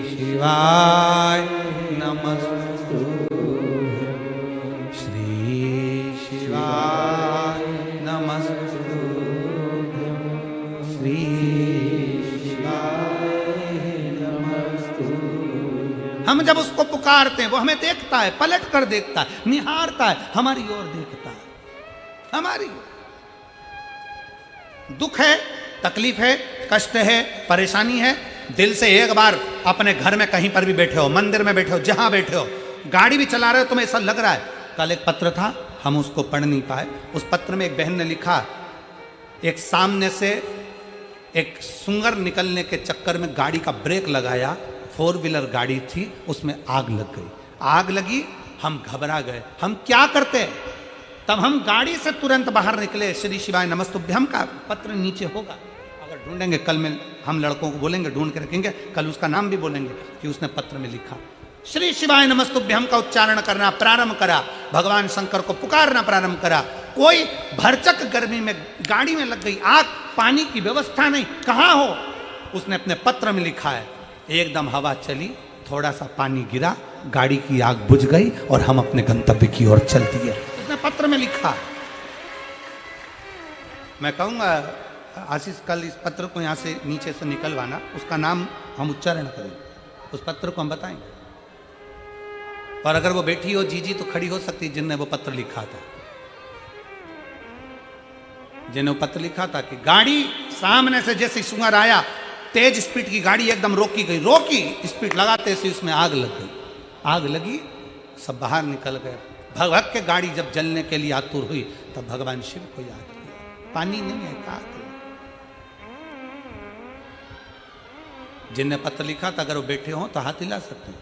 शिवाय नमस्तुभ्यम, श्री शिवाय नमस्तुभ्यम, श्री शिवाय नमस्तुभ्यम। हम जब उसको पुकारते हैं वो हमें देखता है, पलट कर देखता है, निहारता है, हमारी ओर देखता है, हमारी दुख है, तकलीफ है, कष्ट है, परेशानी है, दिल से एक बार अपने घर में कहीं पर भी बैठे हो, मंदिर में बैठे हो, जहां बैठे हो, गाड़ी भी चला रहे हो, तुम्हें ऐसा लग रहा है। कल एक पत्र था, हम उसको पढ़ नहीं पाए। उस पत्र में एक बहन ने लिखा, एक सामने से एक सुंगर निकलने के चक्कर में गाड़ी का ब्रेक लगाया, 4 व्हीलर गाड़ी थी, उसमें आग लग गई। आग लगी, हम घबरा गए। हम क्या करते हैं? तब हम गाड़ी से तुरंत बाहर निकले, श्री शिवाय नमस्तुभ्यम का पत्र नीचे होगा, अगर ढूंढेंगे कल में हम लड़कों को बोलेंगे, ढूंढ के रखेंगे, कल उसका नाम भी बोलेंगे कि उसने पत्र में लिखा। श्री शिवाय नमस्तुभ्यम का उच्चारण करना प्रारंभ करा, भगवान शंकर को पुकारना प्रारंभ करा। कोई भरचक गर्मी में गाड़ी में लग गई आग, पानी की व्यवस्था नहीं, कहाँ हो? उसने अपने पत्र में लिखा है। एकदम हवा चली, थोड़ा सा पानी गिरा, गाड़ी की आग बुझ गई और हम अपने गंतव्य की ओर चल दिए। उसने पत्र में लिखा। मैं कहूंगा आशीष कल इस पत्र को यहां से नीचे से निकलवाना, उसका नाम हम उच्चारण करेंगे, उस पत्र को हम बताएंगे। और अगर वो बैठी हो जीजी तो खड़ी हो सकती है, जिनने वो पत्र लिखा था, जिन्हें वो पत्र लिखा था कि गाड़ी सामने से जैसे सुअर आया, तेज स्पीड की गाड़ी एकदम रोकी गई, रोकी, स्पीड लगाते से उसमें आग लग गई। आग लगी, सब बाहर निकल गए। भगभग के गाड़ी जब जलने के लिए आतुर हुई तब भगवान शिव को याद किया। पानी नहीं है, कहा जिनने पत्र लिखा था अगर वो बैठे हो तो हाथ हिला सकते हैं।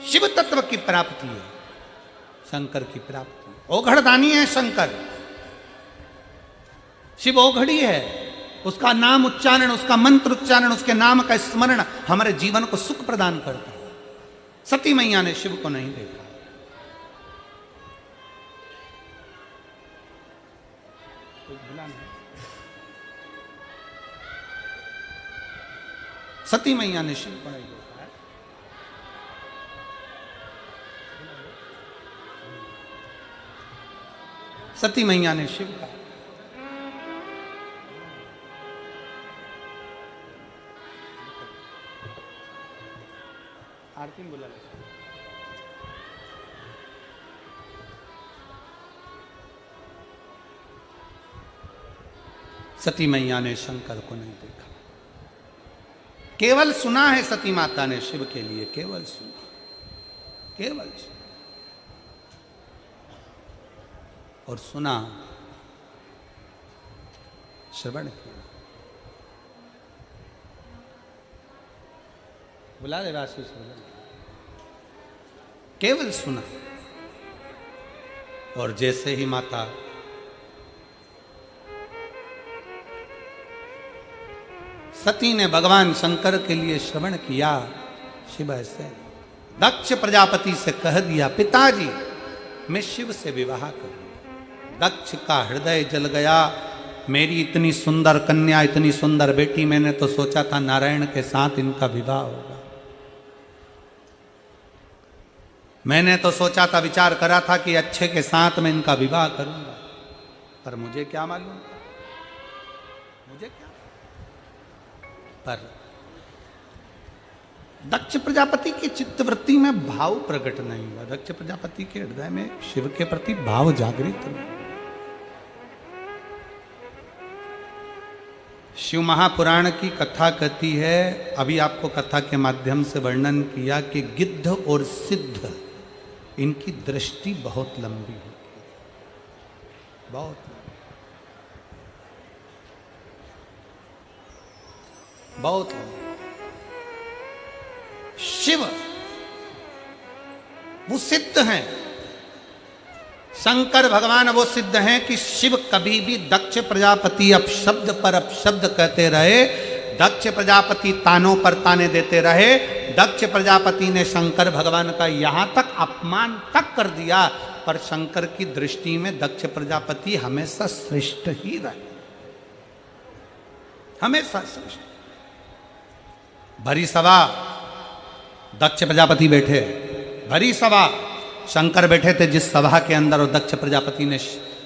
शिव तत्व की प्राप्ति है, शंकर की प्राप्ति। ओघड़दानी है शंकर, शिव ओघड़ी है। उसका नाम उच्चारण, उसका मंत्र उच्चारण, उसके नाम का स्मरण हमारे जीवन को सुख प्रदान करता है। सती मैया ने शिव को नहीं देखा, सती मैया ने शिव को नहीं देखा है। सती मैया ने शिव का आरती में बोला। सती मैया ने शंकर को नहीं देखा, केवल सुना है सती माता ने शिव के लिए, केवल सुना, केवल सुना। और सुना, श्रवण किया। बुला दे आशीष, केवल सुना। और जैसे ही माता सती ने भगवान शंकर के लिए श्रवण किया, शिव ऐसे दक्ष प्रजापति से कह दिया, पिताजी मैं शिव से विवाह करूं। दक्ष का हृदय जल गया। मेरी इतनी सुंदर कन्या, इतनी सुंदर बेटी, मैंने तो सोचा था नारायण के साथ इनका विवाह होगा। मैंने तो सोचा था, विचार करा था कि अच्छे के साथ मैं इनका विवाह करूंगा, पर मुझे क्या मालूम, मुझे क्या। पर दक्ष प्रजापति की चित्तवृत्ति में भाव प्रकट नहीं हुआ। दक्ष प्रजापति के हृदय में शिव के प्रति भाव जागृत नहीं। शिव महापुराण की कथा कहती है, अभी आपको कथा के माध्यम से वर्णन किया कि गिद्ध और सिद्ध इनकी दृष्टि बहुत लंबी होती है, बहुत बहुत लंबी। शिव वो सिद्ध हैं, शंकर भगवान वो सिद्ध हैं कि शिव कभी भी दक्ष प्रजापति अपशब्द पर अपशब्द कहते रहे, दक्ष प्रजापति तानों पर ताने देते रहे। दक्ष प्रजापति ने शंकर भगवान का यहां तक अपमान तक कर दिया, पर शंकर की दृष्टि में दक्ष प्रजापति हमेशा श्रेष्ठ ही रहे, हमेशा श्रेष्ठ। भरी सभा दक्ष प्रजापति बैठे, भरी सभा शंकर बैठे थे जिस सभा के अंदर, और दक्ष प्रजापति ने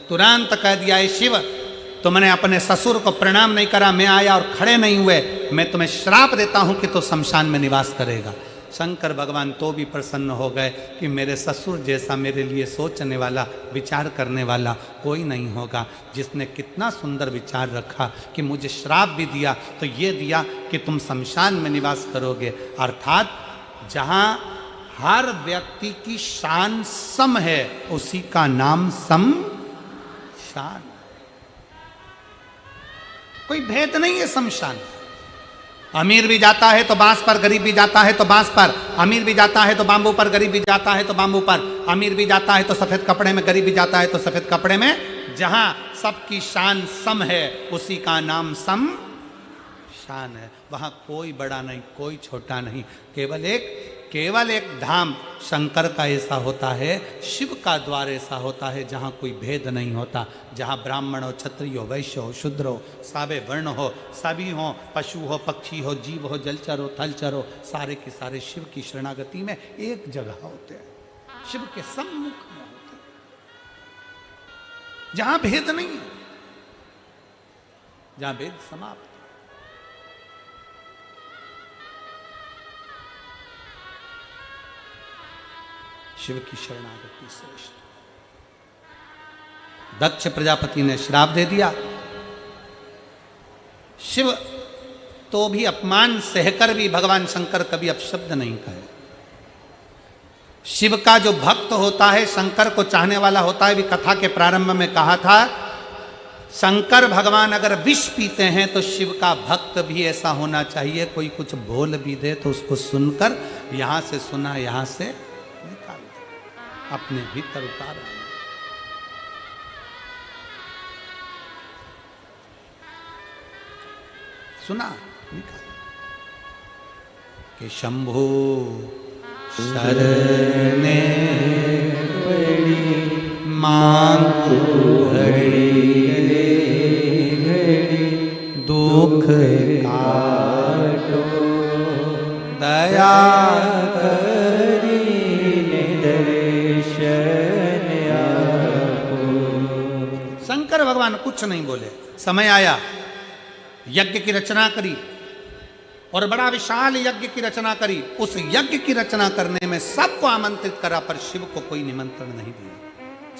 तुरंत कह दिया, हे शिव तुमने अपने ससुर को प्रणाम नहीं करा, मैं आया और खड़े नहीं हुए, मैं तुम्हें श्राप देता हूं कि तो शमशान में निवास करेगा। शंकर भगवान तो भी प्रसन्न हो गए कि मेरे ससुर जैसा मेरे लिए सोचने वाला, विचार करने वाला कोई नहीं होगा। जिसने कितना सुंदर विचार रखा कि मुझे श्राप भी दिया तो ये दिया कि तुम शमशान में निवास करोगे, अर्थात जहां हर व्यक्ति की शान सम है उसी का नाम शमशान। कोई भेद नहीं है शमशान, अमीर भी जाता है तो बांस पर, गरीब भी जाता है तो बांस पर, अमीर भी जाता है तो बांबू पर, गरीब भी जाता है तो बांबू पर, अमीर भी जाता है तो सफेद कपड़े में, गरीब भी जाता है तो सफेद कपड़े में। जहां सबकी शान सम है उसी का नाम सम शान है। वहां कोई बड़ा नहीं, कोई छोटा नहीं, केवल एक धाम शंकर का ऐसा होता है, शिव का द्वार ऐसा होता है जहाँ कोई भेद नहीं होता, जहाँ ब्राह्मण हो, क्षत्रिय हो, वैश्य हो, शूद्र हो, साबे वर्ण हो, सभी हो, पशु हो, पक्षी हो, जीव हो, जलचर हो, थलचर हो, सारे के सारे शिव की शरणागति में एक जगह होते हैं, शिव के सम्मुख में होते हैं, जहाँ भेद नहीं है, जहाँ भेद समाप्त। शिव की शरणागति श्रेष्ठ। दक्ष प्रजापति ने श्राप दे दिया, शिव तो भी अपमान सहकर भी भगवान शंकर कभी अपशब्द नहीं कहे। शिव का जो भक्त होता है, शंकर को चाहने वाला होता है, भी कथा के प्रारंभ में कहा था, शंकर भगवान अगर विष पीते हैं तो शिव का भक्त भी ऐसा होना चाहिए, कोई कुछ बोल भी दे तो उसको सुनकर, यहां से सुना यहां से निकाल दे, अपने भीतर उतार। सुना निकाल कि शंभु शरणे मांगू घड़ी दुख काटो दया करी दर्शन आपो। शंकर भगवान कुछ नहीं बोले। समय आया, यज्ञ की रचना करी और बड़ा विशाल यज्ञ की रचना करी। उस यज्ञ की रचना करने में सबको आमंत्रित करा, पर शिव को कोई निमंत्रण नहीं दिया।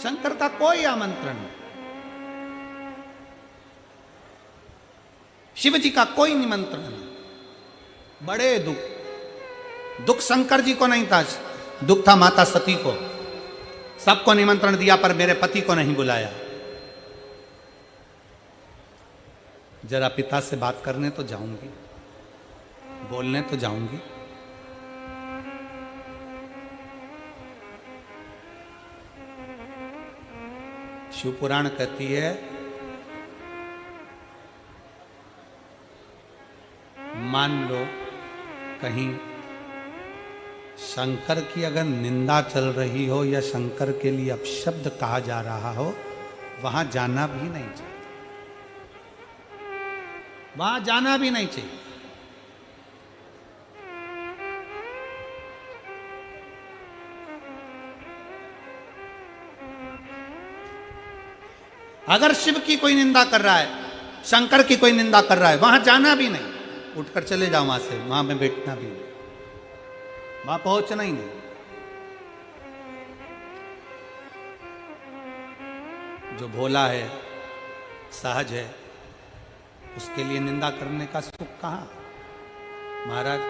शंकर का कोई आमंत्रण नहीं, शिव जी का कोई निमंत्रण नहीं। बड़े दुख शंकर जी को नहीं था, दुख था माता सती को। सबको निमंत्रण दिया पर मेरे पति को नहीं बुलाया। जरा पिता से बात करने तो जाऊंगी, बोलने तो जाऊंगी। शिव पुराण कहती है, मान लो कहीं शंकर की अगर निंदा चल रही हो या शंकर के लिए अपशब्द कहा जा रहा हो, वहां जाना भी नहीं चाहिए, वहां जाना भी नहीं चाहिए। अगर शिव की कोई निंदा कर रहा है, शंकर की कोई निंदा कर रहा है, वहां जाना भी नहीं, उठकर चले जाओ वहां से, वहां में बैठना भी नहीं, वहां पहुंचना ही नहीं। जो भोला है, सहज है, उसके लिए निंदा करने का सुख कहां महाराज।